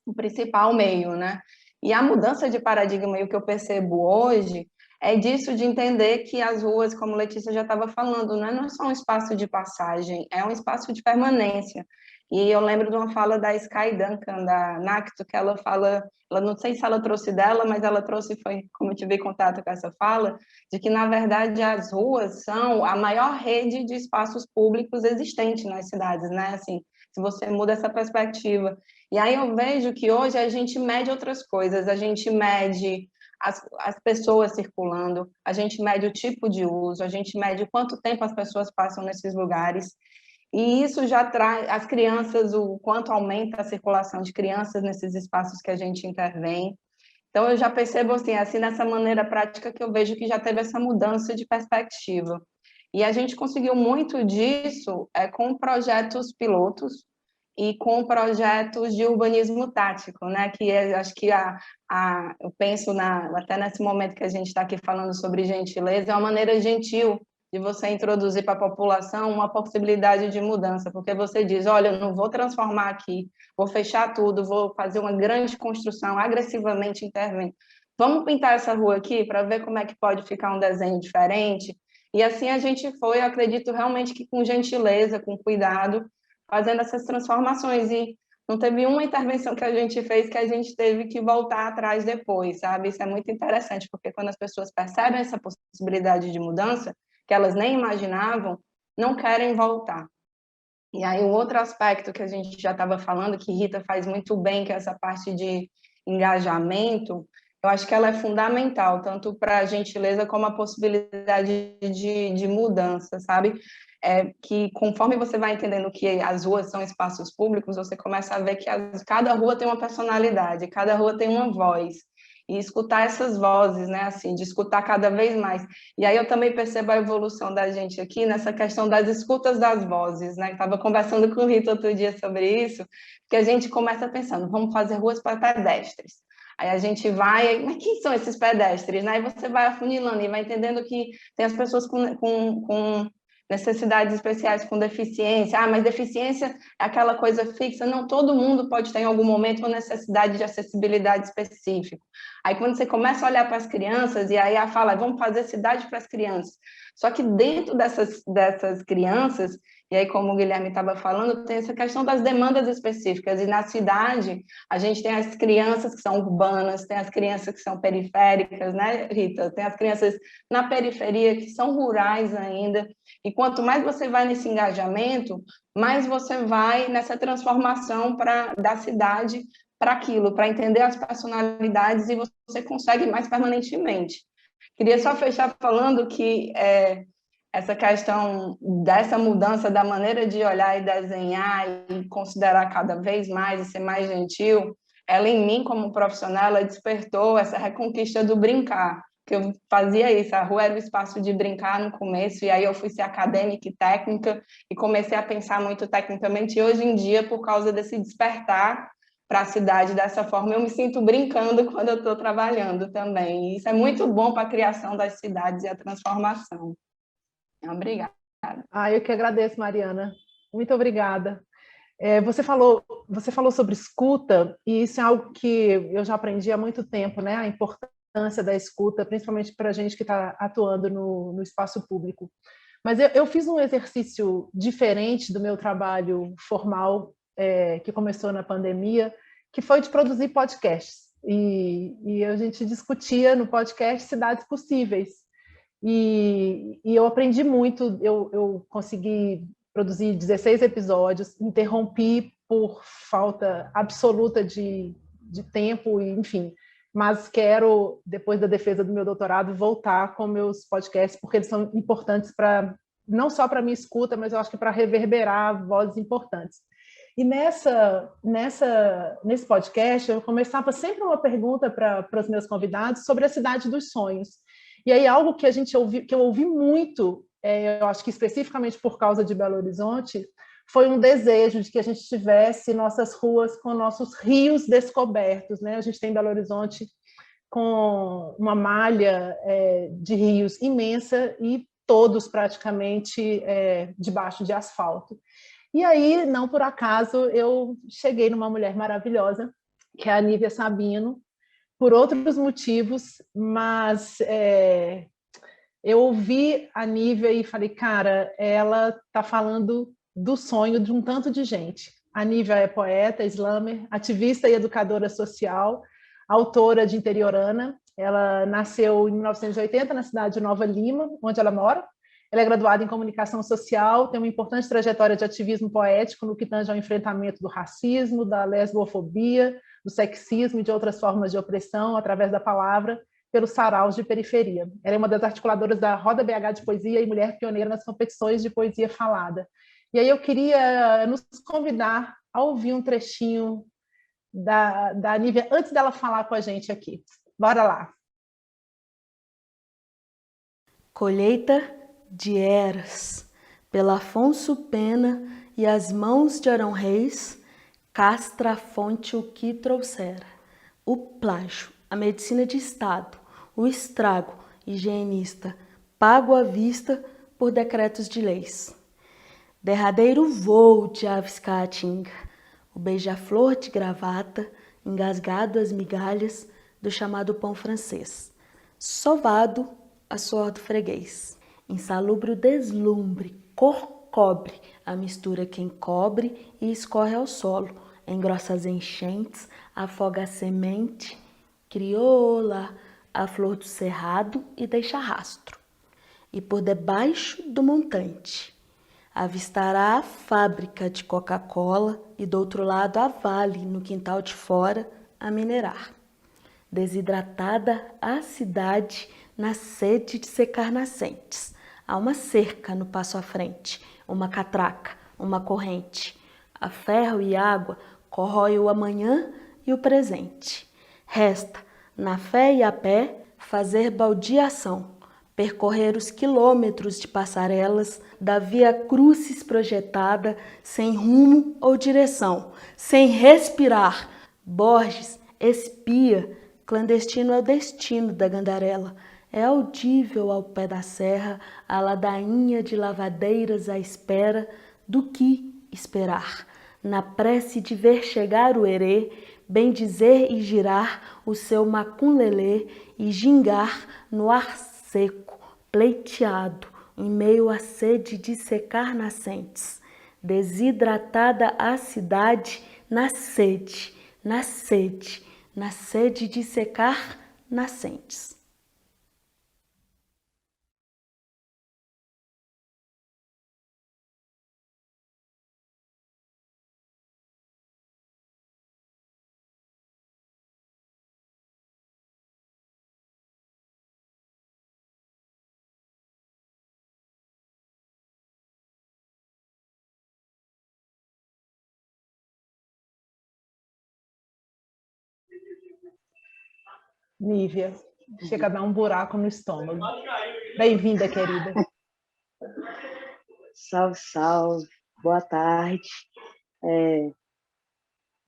o principal meio, né? E a mudança de paradigma, e o que eu percebo hoje, é disso de entender que as ruas, como Letícia já estava falando, né, não é só um espaço de passagem, é um espaço de permanência. E eu lembro de uma fala da Sky Duncan, da NACTO, que ela fala, ela não sei se ela trouxe dela, mas ela trouxe, foi como eu tive contato com essa fala, de que, na verdade, as ruas são a maior rede de espaços públicos existente nas cidades, né? Assim, se você muda essa perspectiva. E aí eu vejo que hoje a gente mede outras coisas, a gente mede as pessoas circulando, a gente mede o tipo de uso, a gente mede quanto tempo as pessoas passam nesses lugares, e isso já traz as crianças, o quanto aumenta a circulação de crianças nesses espaços que a gente intervém. Então, eu já percebo assim nessa maneira prática que eu vejo que já teve essa mudança de perspectiva. E a gente conseguiu muito disso com projetos pilotos e com projetos de urbanismo tático, né? Que acho que eu penso até nesse momento que a gente está aqui falando sobre gentileza, é uma maneira gentil de você introduzir para a população uma possibilidade de mudança, porque você diz, olha, eu não vou transformar aqui, vou fechar tudo, vou fazer uma grande construção, agressivamente intervir. Vamos pintar essa rua aqui para ver como é que pode ficar um desenho diferente? E assim a gente foi, eu acredito realmente que com gentileza, com cuidado, fazendo essas transformações, e não teve uma intervenção que a gente fez que a gente teve que voltar atrás depois, sabe? Isso é muito interessante, porque quando as pessoas percebem essa possibilidade de mudança, que elas nem imaginavam, não querem voltar. E aí, um outro aspecto que a gente já estava falando, que Rita faz muito bem, que é essa parte de engajamento, eu acho que ela é fundamental, tanto para a gentileza como a possibilidade de mudança, sabe? Que conforme você vai entendendo que as ruas são espaços públicos, você começa a ver que cada rua tem uma personalidade, cada rua tem uma voz. E escutar essas vozes, né, assim, de escutar cada vez mais. E aí eu também percebo a evolução da gente aqui nessa questão das escutas das vozes, né? Estava conversando com o Rita outro dia sobre isso, que a gente começa pensando, vamos fazer ruas para pedestres. Aí a gente vai, mas quem são esses pedestres? Né? Aí você vai afunilando e vai entendendo que tem as pessoas com necessidades especiais, com deficiência. Ah, mas deficiência é aquela coisa fixa. Não, todo mundo pode ter em algum momento uma necessidade de acessibilidade específica. Aí quando você começa a olhar para as crianças, e aí a fala, vamos fazer cidade para as crianças. Só que dentro dessas crianças, e aí como o Guilherme estava falando, tem essa questão das demandas específicas, e na cidade a gente tem as crianças que são urbanas, tem as crianças que são periféricas, né, Rita? Tem as crianças na periferia que são rurais ainda, e quanto mais você vai nesse engajamento, mais você vai nessa transformação da cidade para aquilo, para entender as personalidades, e você consegue mais permanentemente. Queria só fechar falando que essa questão dessa mudança da maneira de olhar e desenhar e considerar cada vez mais e ser mais gentil, ela em mim como profissional, ela despertou essa reconquista do brincar, que eu fazia isso, a rua era o espaço de brincar no começo, e aí eu fui ser acadêmica e técnica, e comecei a pensar muito tecnicamente, e hoje em dia, por causa desse despertar para a cidade dessa forma, eu me sinto brincando quando eu estou trabalhando também, e isso é muito bom para a criação das cidades e a transformação. Obrigada.
Eu que agradeço, Mariana. Muito obrigada. Você falou sobre escuta, e isso é algo que eu já aprendi há muito tempo, né? A importância da escuta, principalmente para a gente que está atuando no espaço público. Mas eu fiz um exercício diferente do meu trabalho formal, que começou na pandemia, que foi de produzir podcasts. E a gente discutia no podcast cidades possíveis. E eu aprendi muito, eu consegui produzir 16 episódios, interrompi por falta absoluta de tempo, enfim, mas quero, depois da defesa do meu doutorado, voltar com meus podcasts, porque eles são importantes não só para a minha escuta, mas eu acho que para reverberar vozes importantes. E nesse podcast, eu começava sempre uma pergunta para os meus convidados sobre a cidade dos sonhos. E aí algo que eu ouvi muito, eu acho que especificamente por causa de Belo Horizonte, foi um desejo de que a gente tivesse nossas ruas com nossos rios descobertos, né? A gente tem Belo Horizonte com uma malha de rios imensa e todos praticamente debaixo de asfalto. E aí, não por acaso, eu cheguei numa mulher maravilhosa, que é a Nívia Sabino, por outros motivos, mas eu ouvi a Nívia e falei, cara, ela está falando do sonho de um tanto de gente. A Nívia é poeta, slammer, ativista e educadora social, autora de Interiorana. Ela nasceu em 1980 na cidade de Nova Lima, onde ela mora. Ela é graduada em comunicação social, tem uma importante trajetória de ativismo poético no que tange ao enfrentamento do racismo, da lesbofobia, do sexismo e de outras formas de opressão através da palavra, pelos saraus de periferia. Ela é uma das articuladoras da Roda BH de Poesia e mulher pioneira nas competições de poesia falada. E aí eu queria nos convidar a ouvir um trechinho da Nívia antes dela falar com a gente aqui. Bora lá.
Colheita de Eras, pela Afonso Pena e as mãos de Arão Reis, castra a fonte o que trouxera. O plágio, a medicina de Estado, o estrago, higienista, pago à vista por decretos de leis. Derradeiro voo de aves caatinga, o beija-flor de gravata, engasgado as migalhas do chamado pão francês, sovado a suor do freguês. Insalubre o deslumbre, cor cobre, a mistura que encobre e escorre ao solo, engrossa as enchentes, afoga a semente, crioula, a flor do cerrado e deixa rastro. E por debaixo do montante, avistará a fábrica de Coca-Cola e do outro lado a Vale, no quintal de fora, a minerar. Desidratada a cidade na sede de secar nascentes. Há uma cerca no passo à frente, uma catraca, uma corrente. A ferro e água corrói o amanhã e o presente. Resta, na fé e a pé, fazer baldeação, percorrer os quilômetros de passarelas da via crucis projetada, sem rumo ou direção, sem respirar. Borges espia, clandestino é o destino da Gandarela. É audível ao pé da serra a ladainha de lavadeiras à espera do que esperar. Na prece de ver chegar o herê, bem dizer e girar o seu macunlelê e gingar no ar seco, pleiteado, em meio à sede de secar nascentes. Desidratada a cidade na sede, na sede, na sede de secar nascentes.
Nívia, chega a dar um buraco no estômago. Bem-vinda, querida.
Salve, salve. Boa tarde.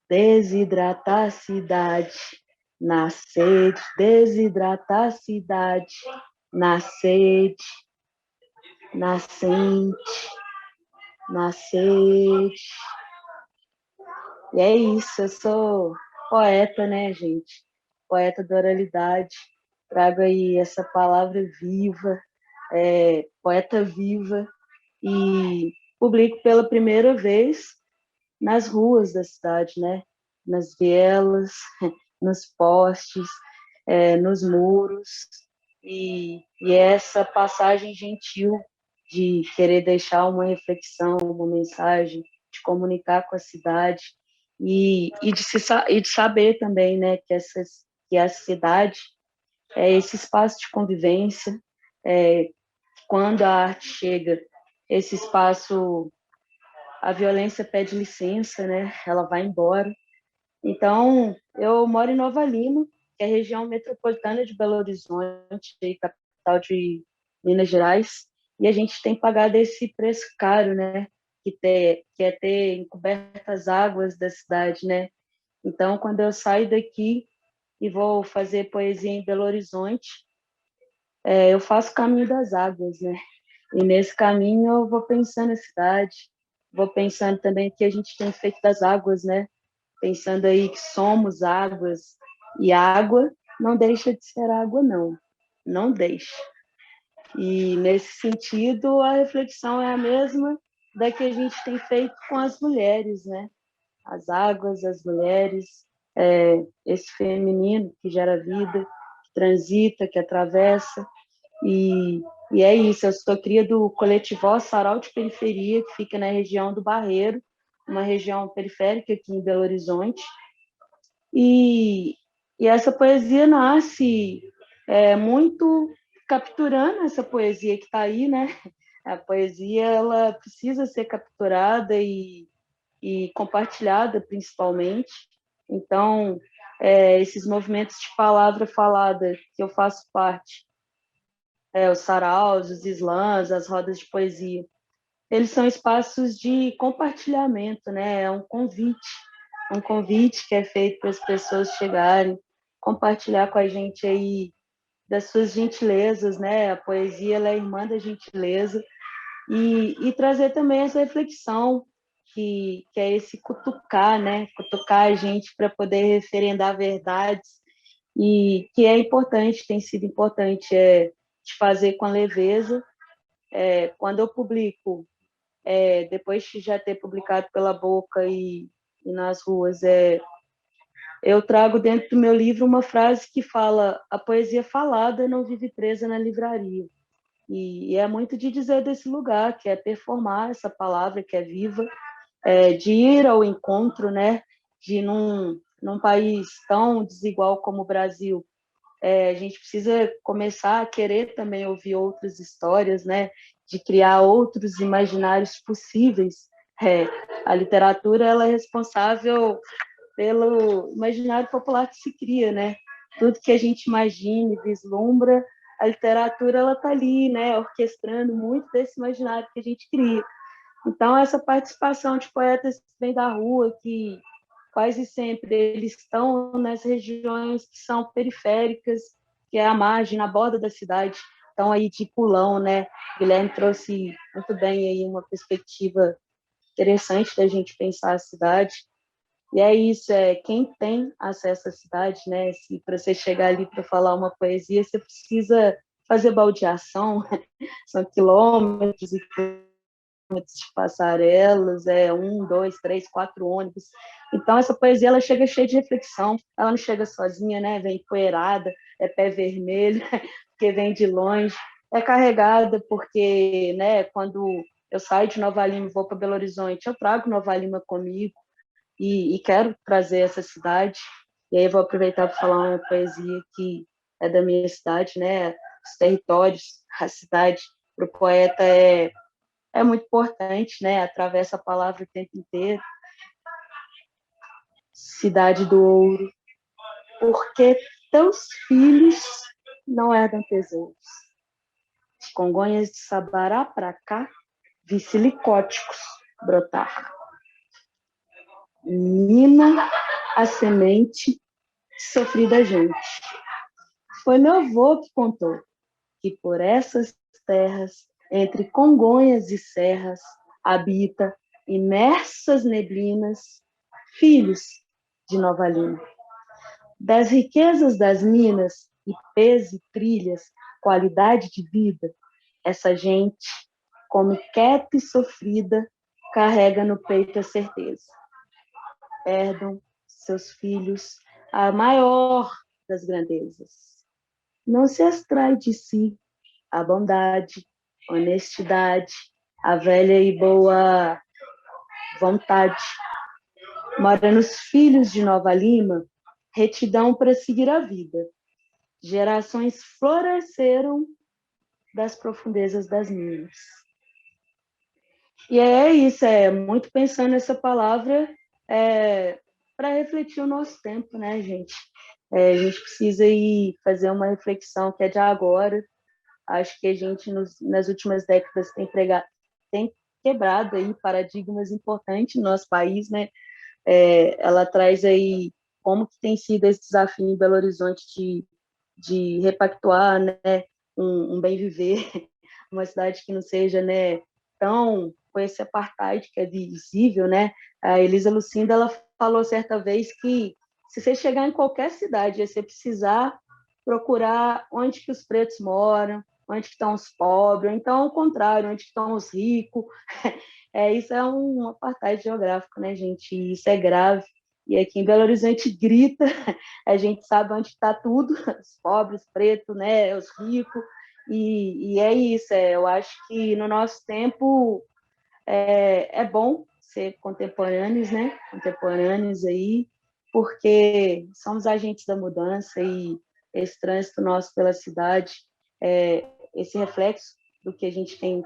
Desidratar a cidade, na sede. Desidratar a cidade, na sede. Nascente, na sede. E é isso, eu sou poeta, né, gente? Poeta da oralidade, trago aí essa palavra viva, poeta viva, e publico pela primeira vez nas ruas da cidade, né? Nas vielas, nos postes, nos muros, e essa passagem gentil de querer deixar uma reflexão, uma mensagem, de comunicar com a cidade, e de saber também, né, que a cidade é esse espaço de convivência. Quando a arte chega, esse espaço, a violência pede licença, né? Ela vai embora. Então, eu moro em Nova Lima, que é a região metropolitana de Belo Horizonte, capital de Minas Gerais, e a gente tem pagado esse preço caro, né? Que é ter encoberto as águas da cidade, né? Então, quando eu saio daqui e vou fazer poesia em Belo Horizonte, eu faço o caminho das águas, né? E nesse caminho eu vou pensando na cidade, vou pensando também que a gente tem feito das águas, né? Pensando aí que somos águas, E água não deixa de ser água, não. Não deixa. E, nesse sentido, a reflexão é a mesma da que a gente tem feito com as mulheres, né? As águas, as mulheres, esse feminino que gera vida, que transita, que atravessa. E é isso, eu sou cria do coletivo Sarau de Periferia, que fica na região do Barreiro, uma região periférica aqui em Belo Horizonte. E essa poesia nasce muito capturando essa poesia que está aí, né? A poesia, ela precisa ser capturada e compartilhada, principalmente. Então, esses movimentos de palavra falada que eu faço parte, os saraus, os slams, as rodas de poesia, eles são espaços de compartilhamento, né? É um convite que é feito para as pessoas chegarem, compartilhar com a gente aí das suas gentilezas, né? A poesia, ela é irmã da gentileza, e trazer também essa reflexão que é esse cutucar, né? Cutucar a gente para poder referendar verdades, e que é importante, tem sido importante, de fazer com leveza. Quando eu publico, depois de já ter publicado pela boca e nas ruas, eu trago dentro do meu livro uma frase que fala: a poesia falada não vive presa na livraria. E é muito de dizer desse lugar, que é performar essa palavra que é viva, de ir ao encontro, né? De num país tão desigual como o Brasil, a gente precisa começar a querer também ouvir outras histórias, né? De criar outros imaginários possíveis. A literatura, ela é responsável pelo imaginário popular que se cria, né? Tudo que a gente imagina e vislumbra, a literatura, ela está ali, né? Orquestrando muito desse imaginário que a gente cria. Então, essa participação de poetas que vêm da rua, que quase sempre eles estão nas regiões que são periféricas, que é a margem, na borda da cidade, estão aí de pulão, né? Guilherme trouxe muito bem aí uma perspectiva interessante da gente pensar a cidade. E é isso, quem tem acesso à cidade, né? Se para você chegar ali para falar uma poesia, você precisa fazer baldeação, são quilômetros e de passarelas, 1, 2, 3, 4 ônibus. Então, essa poesia, ela chega cheia de reflexão, ela não chega sozinha, né? Vem empoeirada, pé vermelho, porque vem de longe, carregada, porque, né, quando eu saio de Nova Lima e vou para Belo Horizonte, eu trago Nova Lima comigo e quero trazer essa cidade. E aí eu vou aproveitar para falar uma poesia que é da minha cidade, né? Os territórios, a cidade, para o poeta é muito importante, né? Atravessa a palavra o tempo inteiro. Cidade do ouro, porque teus filhos não herdam tesouros. De Congonhas de Sabará para cá, vi silicóticos brotar. Mina a semente de sofrida gente. Foi meu avô que contou que por essas terras, entre Congonhas e serras, habita, imersas neblinas, filhos de Nova Lima. Das riquezas das minas, ipês e trilhas, qualidade de vida, essa gente, como quieta e sofrida, carrega no peito a certeza. Herdam seus filhos a maior das grandezas. Não se extrai de si a bondade, honestidade, a velha e boa vontade. Mora nos filhos de Nova Lima, retidão para seguir a vida. Gerações floresceram das profundezas das minas. E é isso, muito pensando nessa palavra para refletir o nosso tempo, né, gente? A gente precisa ir fazer uma reflexão que é de agora. Acho que a gente, nas últimas décadas, tem quebrado aí paradigmas importantes no nosso país, né? Ela traz aí como que tem sido esse desafio em Belo Horizonte de repactuar, né, um bem viver, uma cidade que não seja, né, tão com esse apartheid que é visível, né? A Elisa Lucinda, ela falou certa vez que se você chegar em qualquer cidade e você precisar procurar onde que os pretos moram, onde que estão os pobres, ou então ao contrário, onde que estão os ricos. Isso é um apartheid geográfico, né, gente? E isso é grave. E aqui em Belo Horizonte grita, a gente sabe onde está tudo, os pobres, os pretos, né, os ricos, e é isso. Eu acho que no nosso tempo é bom ser contemporâneos, né? Contemporâneos aí, porque somos agentes da mudança e esse trânsito nosso pela cidade, esse reflexo do que a gente tem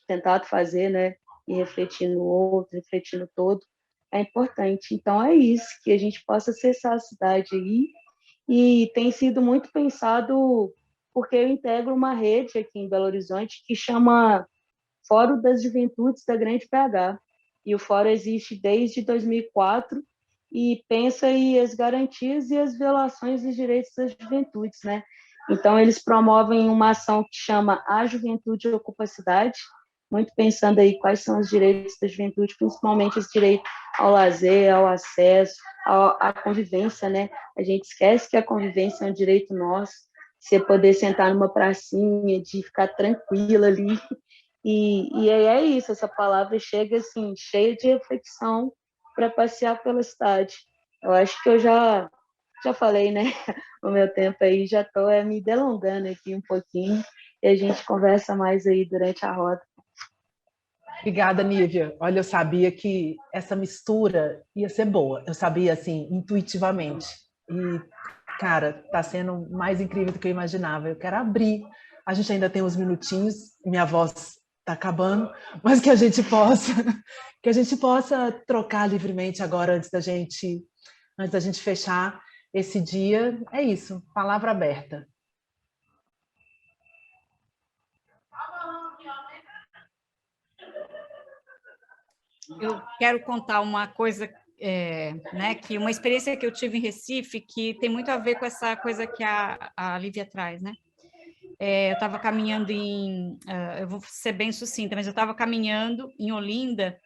tentado fazer, né? E refletir no outro, refletir no todo, é importante. Então, é isso, que a gente possa acessar a cidade aí, e tem sido muito pensado, porque eu integro uma rede aqui em Belo Horizonte que chama Fórum das Juventudes da Grande BH, e o fórum existe desde 2004 e pensa aí as garantias e as violações dos direitos das juventudes, né? Então, eles promovem uma ação que chama A Juventude Ocupa a Cidade, muito pensando aí quais são os direitos da juventude, principalmente esse direito ao lazer, ao acesso, à convivência, né? A gente esquece que a convivência é um direito nosso, você poder sentar numa pracinha, de ficar tranquila ali. E é isso, essa palavra chega assim, cheia de reflexão para passear pela cidade. Eu acho que eu já falei, né? O meu tempo aí, já estou me delongando aqui um pouquinho, e a gente conversa mais aí durante a roda.
Obrigada, Nívia. Olha, eu sabia que essa mistura ia ser boa. Eu sabia, assim, intuitivamente. E, cara, tá sendo mais incrível do que eu imaginava. Eu quero abrir. A gente ainda tem uns minutinhos, minha voz tá acabando, mas que a gente possa trocar livremente agora antes da gente fechar esse dia. É isso, palavra aberta.
Eu quero contar uma coisa, né, que uma experiência que eu tive em Recife, que tem muito a ver com essa coisa que a Lívia traz, né? Eu estava caminhando eu vou ser bem sucinta, mas eu estava caminhando em Olinda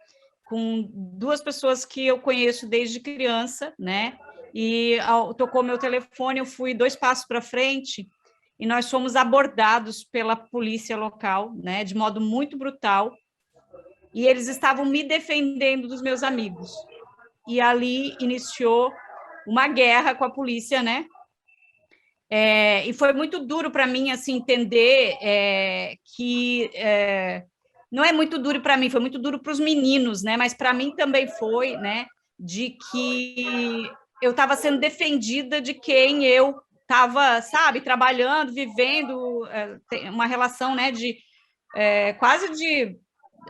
com duas pessoas que eu conheço desde criança, né? E tocou meu telefone, eu fui 2 passos para frente e nós fomos abordados pela polícia local, né? De modo muito brutal. E eles estavam me defendendo dos meus amigos. E ali iniciou uma guerra com a polícia, né? E foi muito duro para mim, assim, entender que... não é muito duro para mim, foi muito duro para os meninos, né? Mas para mim também foi, né? De que eu estava sendo defendida de quem eu estava, sabe, trabalhando, vivendo uma relação, né? De quase de...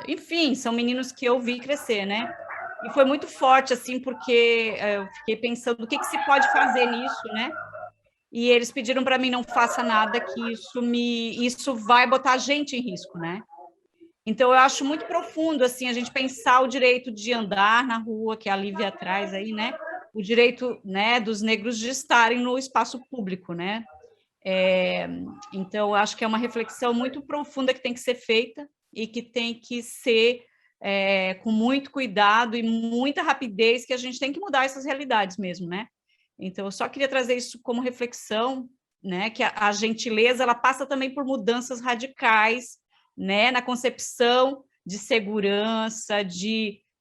Enfim, são meninos que eu vi crescer, né? E foi muito forte, assim, porque eu fiquei pensando o que se pode fazer nisso, né? E eles pediram para mim, não faça nada, que isso vai botar a gente em risco, né? Então, eu acho muito profundo, assim, a gente pensar o direito de andar na rua, que a Lívia traz aí, né? O direito, né, dos negros de estarem no espaço público, né? Então, eu acho que é uma reflexão muito profunda que tem que ser feita e que tem que ser com muito cuidado e muita rapidez, que a gente tem que mudar essas realidades mesmo, né? Então, eu só queria trazer isso como reflexão, né? Que a gentileza, ela passa também por mudanças radicais, né? Na concepção de segurança,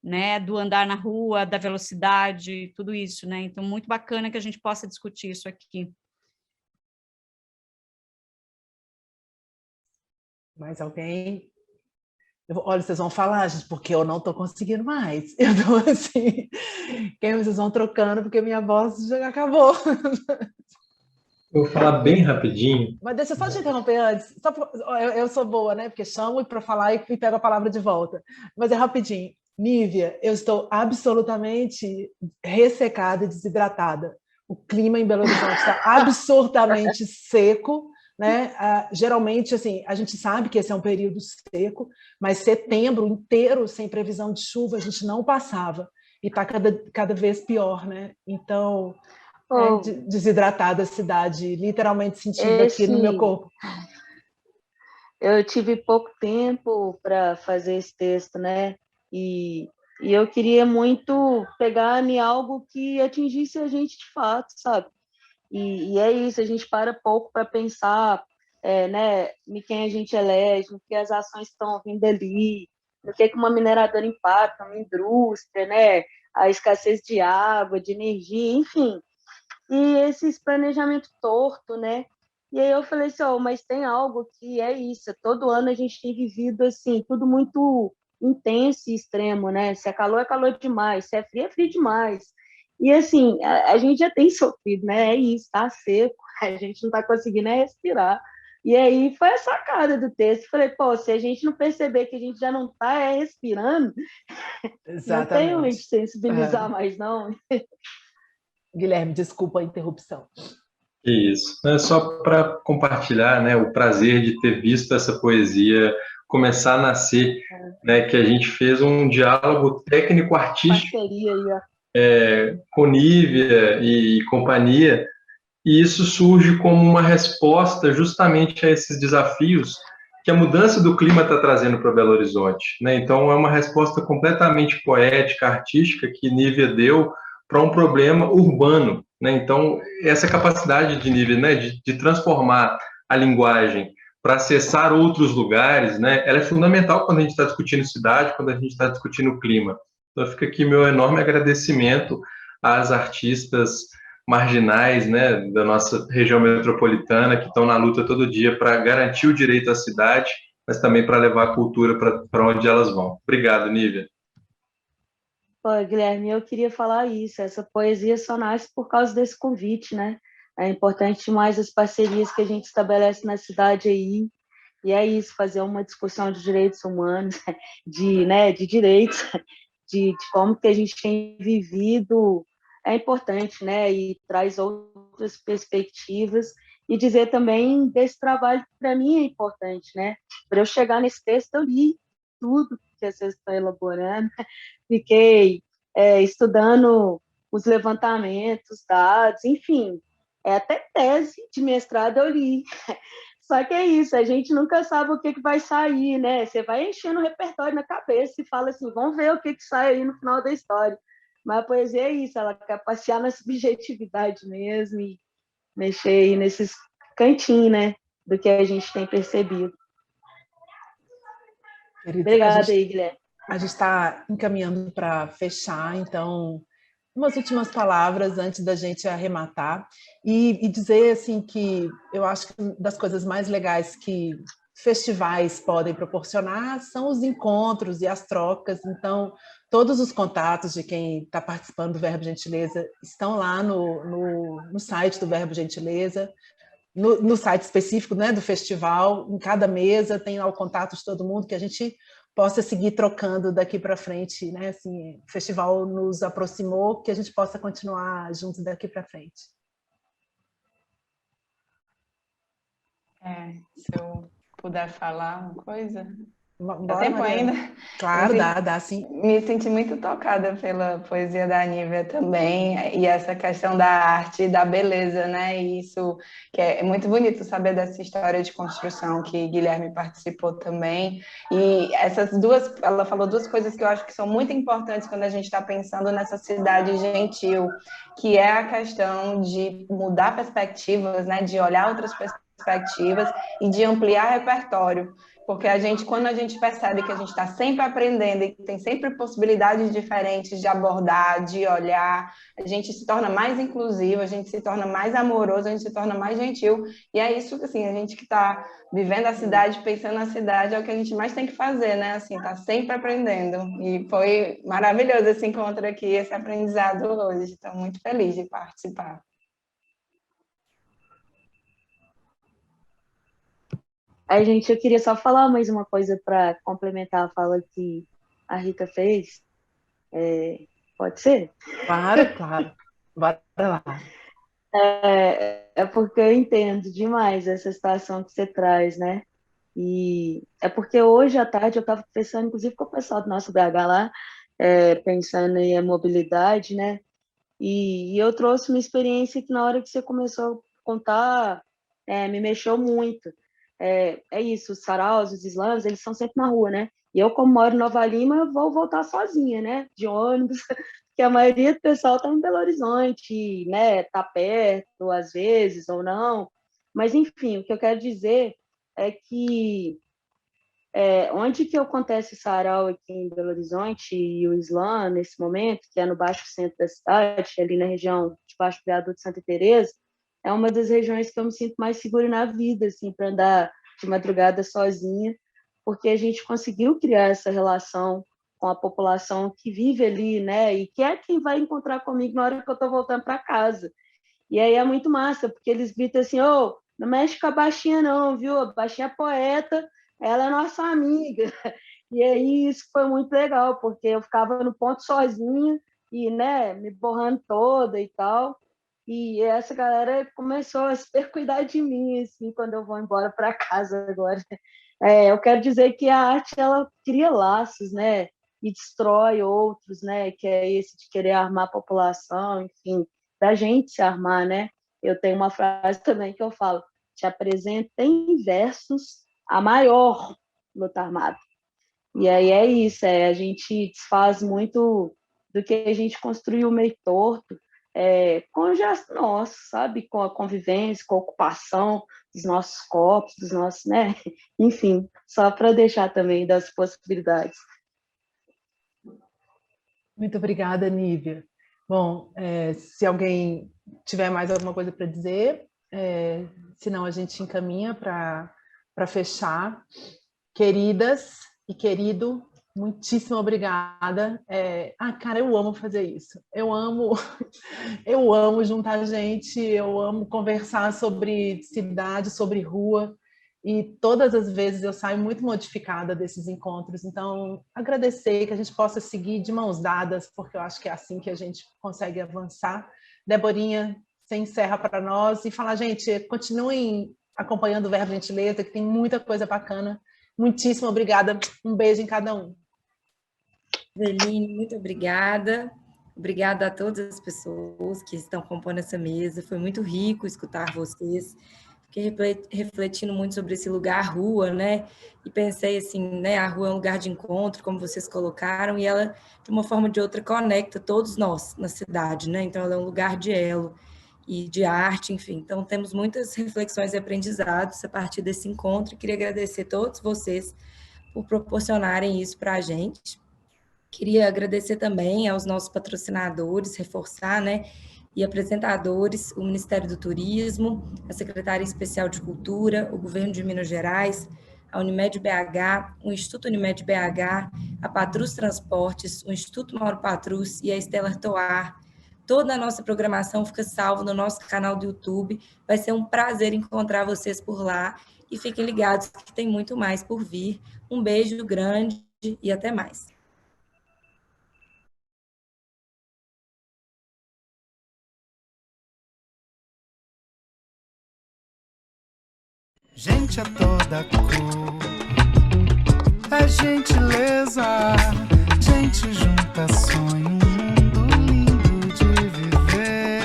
né? Do andar na rua, da velocidade, tudo isso, né? Então, muito bacana que a gente possa discutir isso aqui.
Mais alguém? Olha, vocês vão falar, gente, porque eu não estou conseguindo mais. Eu estou assim... Vocês vão trocando, porque minha voz já acabou.
Eu vou falar bem rapidinho.
Mas deixa eu só te interromper antes. Eu sou boa, né? Porque chamo para falar e pego a palavra de volta. Mas é rapidinho. Nívia, eu estou absolutamente ressecada e desidratada. O clima em Belo Horizonte está absurdamente seco, né? Geralmente, assim, a gente sabe que esse é um período seco, mas setembro inteiro sem previsão de chuva a gente não passava, e está cada vez pior, né? Então, desidratada a cidade, literalmente sentindo aqui no meu corpo.
Eu tive pouco tempo para fazer esse texto, né? E E eu queria muito pegar em algo que atingisse a gente de fato, sabe? E é isso, a gente para pouco para pensar, né, em quem a gente elege, no que as ações estão vindo ali, no que uma mineradora impacta, uma indústria, né, a escassez de água, de energia, enfim. E esses planejamento torto, né? E aí eu falei assim, oh, mas tem algo que é isso, todo ano a gente tem vivido assim, tudo muito intenso e extremo, né? Se é calor demais, se é frio demais. E assim, a gente já tem sofrido, né? É isso, tá seco, a gente não tá conseguindo respirar. E aí foi a sacada do texto. Falei, pô, se a gente não perceber que a gente já não tá respirando, não tem onde sensibilizar mais, não.
Guilherme, desculpa a interrupção.
Isso. É só para compartilhar, né, o prazer de ter visto essa poesia começar a nascer, né, que a gente fez um diálogo técnico-artístico com Nívia e companhia, e isso surge como uma resposta justamente a esses desafios que a mudança do clima está trazendo para Belo Horizonte, né? Então, é uma resposta completamente poética, artística, que Nívia deu para um problema urbano, né? Então, essa capacidade de Nívia, né, de transformar a linguagem para acessar outros lugares, né, ela é fundamental quando a gente está discutindo cidade, quando a gente está discutindo o clima. Então, fica aqui meu enorme agradecimento às artistas marginais, né, da nossa região metropolitana, que estão na luta todo dia para garantir o direito à cidade, mas também para levar a cultura para onde elas vão. Obrigado, Nívia.
Pô, Guilherme, eu queria falar isso, essa poesia só nasce por causa desse convite, né? É importante demais as parcerias que a gente estabelece na cidade aí, e é isso, fazer uma discussão de direitos humanos, de direitos, de como que a gente tem vivido, é importante, né? E traz outras perspectivas, e dizer também desse trabalho que para mim é importante, né? Para eu chegar nesse texto, eu li tudo que vocês estão elaborando, fiquei estudando os levantamentos, dados, enfim, até tese de mestrado eu li. Só que é isso, a gente nunca sabe o que vai sair, né? Você vai enchendo o repertório na cabeça e fala assim, vamos ver o que sai aí no final da história. Mas a poesia é isso, ela quer passear na subjetividade mesmo e mexer aí nesses cantinhos, né? Do que a gente tem percebido.
Querida,
obrigada aí, Guilherme.
A gente está encaminhando para fechar, então, umas últimas palavras antes da gente arrematar e dizer assim que eu acho que das coisas mais legais que festivais podem proporcionar são os encontros e as trocas. Então, todos os contatos de quem está participando do Verbo Gentileza estão lá no site do Verbo Gentileza, no site específico, né, do festival. Em cada mesa tem lá o contato de todo mundo, que a gente possa seguir trocando daqui para frente, né? Assim, o festival nos aproximou, que a gente possa continuar juntos daqui para frente.
Se eu puder falar uma coisa...
Bora,
dá tempo
Mariana.
ainda?
Claro, dá sim.
Me senti muito tocada pela poesia da Nívia também, e essa questão da arte e da beleza, né? E isso que é muito bonito saber dessa história de construção que Guilherme participou também. E essas duas, ela falou duas coisas que eu acho que são muito importantes quando a gente está pensando nessa cidade gentil, que é a questão de mudar perspectivas, né? De olhar outras perspectivas e de ampliar repertório. Porque quando a gente percebe que a gente está sempre aprendendo e que tem sempre possibilidades diferentes de abordar, de olhar, a gente se torna mais inclusivo, a gente se torna mais amoroso, a gente se torna mais gentil. E é isso, assim, a gente que está vivendo a cidade, pensando na cidade, é o que a gente mais tem que fazer, né? Assim, tá sempre aprendendo. E foi maravilhoso esse encontro aqui, esse aprendizado hoje. Estou muito feliz de participar.
Aí, gente, eu queria só falar mais uma coisa para complementar a fala que a Rita fez. Pode ser?
Claro. Bora lá.
É porque eu entendo demais essa situação que você traz, né? E é porque hoje à tarde eu estava pensando, inclusive com o pessoal do nosso BH lá, pensando em mobilidade, né? E eu trouxe uma experiência que na hora que você começou a contar, me mexeu muito. É isso, os saraus, os slams, eles são sempre na rua, né? E eu, como moro em Nova Lima, vou voltar sozinha, né? De ônibus, porque a maioria do pessoal está em Belo Horizonte, né? Está perto, às vezes, ou não. Mas, enfim, o que eu quero dizer é que onde que acontece o sarau aqui em Belo Horizonte e o Islã, nesse momento, que é no baixo centro da cidade, ali na região de Baixo Criador de Santa Teresa, é uma das regiões que eu me sinto mais segura na vida, assim, para andar de madrugada sozinha, porque a gente conseguiu criar essa relação com a população que vive ali, né, e que é quem vai encontrar comigo na hora que eu estou voltando para casa. E aí é muito massa, porque eles gritam assim, não mexe com a baixinha não, viu? A baixinha é poeta, ela é nossa amiga. E aí isso foi muito legal, porque eu ficava no ponto sozinha e, né, me borrando toda e tal. E essa galera começou a super cuidar de mim, assim, quando eu vou embora para casa agora. Eu quero dizer que a arte, ela cria laços, né? E destrói outros, né? Que é esse de querer armar a população, enfim, da gente se armar, né? Eu tenho uma frase também que eu falo, te apresento em versos a maior luta armada. E aí é isso, a gente desfaz muito do que a gente construiu meio torto, com o gesto nosso, sabe? Com a convivência, com a ocupação dos nossos corpos, dos nossos, né? Enfim, só para deixar também das possibilidades.
Muito obrigada, Nívia. Bom, se alguém tiver mais alguma coisa para dizer, senão a gente encaminha para fechar. Queridas e querido, muitíssimo obrigada. Cara, eu amo fazer isso. Eu amo juntar gente, eu amo conversar sobre cidade, sobre rua, e todas as vezes eu saio muito modificada desses encontros. Então, agradecer que a gente possa seguir de mãos dadas, porque eu acho que é assim que a gente consegue avançar. Deborinha, você encerra para nós e fala, gente, continuem acompanhando o Verbo Gentileza, que tem muita coisa bacana. Muitíssimo obrigada. Um beijo em cada um.
Eveline, muito obrigada. Obrigada a todas as pessoas que estão compondo essa mesa. Foi muito rico escutar vocês. Fiquei refletindo muito sobre esse lugar, a rua, né? E pensei assim, né? A rua é um lugar de encontro, como vocês colocaram, e ela, de uma forma ou de outra, conecta todos nós na cidade, né? Então, ela é um lugar de elo e de arte, enfim. Então, temos muitas reflexões e aprendizados a partir desse encontro. E queria agradecer a todos vocês por proporcionarem isso para a gente. Queria agradecer também aos nossos patrocinadores, reforçar, né? E apresentadores, o Ministério do Turismo, a Secretaria Especial de Cultura, o Governo de Minas Gerais, a Unimed BH, o Instituto Unimed BH, a Patrus Transportes, o Instituto Mauro Patrus e a Estela Toar. Toda a nossa programação fica salva no nosso canal do YouTube. Vai ser um prazer encontrar vocês por lá. E fiquem ligados que tem muito mais por vir. Um beijo grande e até mais.
Gente a toda cor, é gentileza, gente junta sonho, um mundo lindo de viver.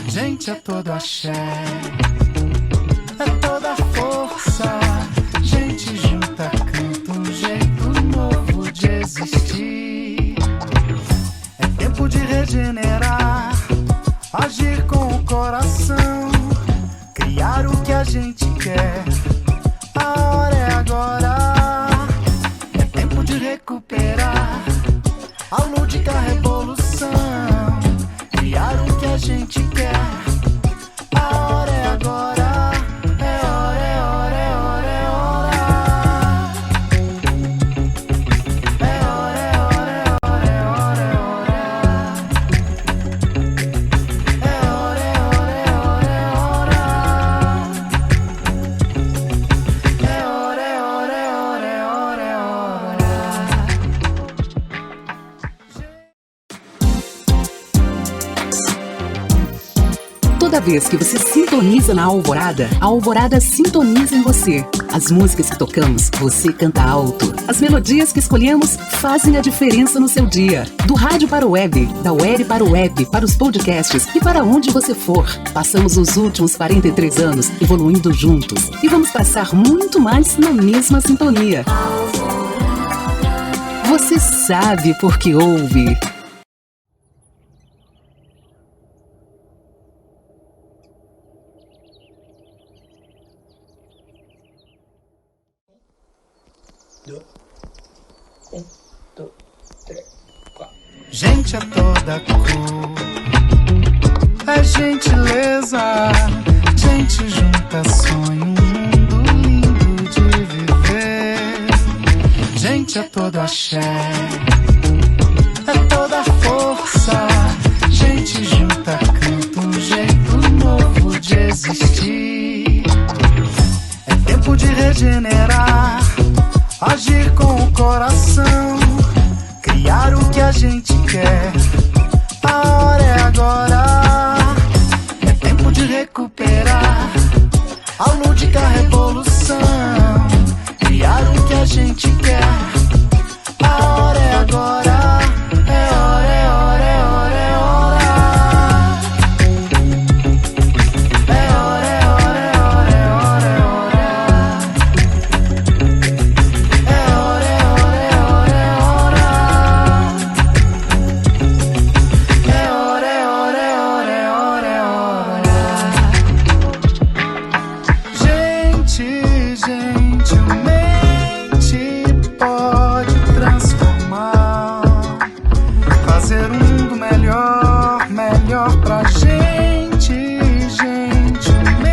Gente a todo axé, é toda força, gente junta canta um jeito novo de existir. É tempo de regenerar, agir com o coração, criar o que a gente quer, a hora é agora. É tempo de recuperar a lúdica revolução, criar o que a gente quer, a hora é agora. É hora, é hora, é hora, é hora. É hora, é hora, é hora, é hora, é hora. É hora, é hora, é hora, é hora.
Toda vez que você sintoniza na Alvorada, a Alvorada sintoniza em você. As músicas que tocamos, você canta alto. As melodias que escolhemos fazem a diferença no seu dia. Do rádio para o web, da web para o web, para os podcasts e para onde você for. Passamos os últimos 43 anos evoluindo juntos. E vamos passar muito mais na mesma sintonia. Alvorada. você sabe porque ouve.
Gente é toda cor, é gentileza. Gente junta sonho, um mundo lindo de viver. Gente é todo axé, é toda força. Gente junta canta um jeito novo de existir. É tempo de regenerar, agir com o coração, criar o que a gente quer. A hora é agora, é tempo de recuperar a lúdica revolução, criar o que a gente quer. A hora é agora, é hora, é hora, é hora, é hora. É hora, é hora, é hora, é hora, é hora. É hora, é hora, é hora, é hora. É hora, é hora, é hora, é hora, é hora. Gente, gentilmente pode transformar, fazer um mundo melhor, melhor pra gente. Gentilmente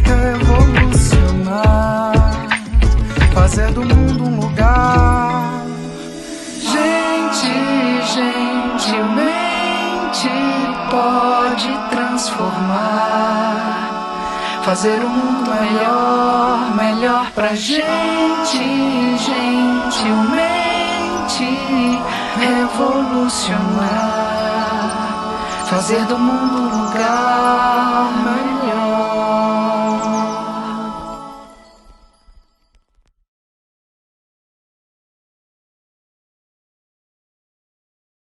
revolucionar, fazer do mundo um lugar. Gente, gentilmente pode transformar, fazer um mundo melhor, melhor pra gente. Gentilmente revolucionar, fazer do mundo um lugar melhor.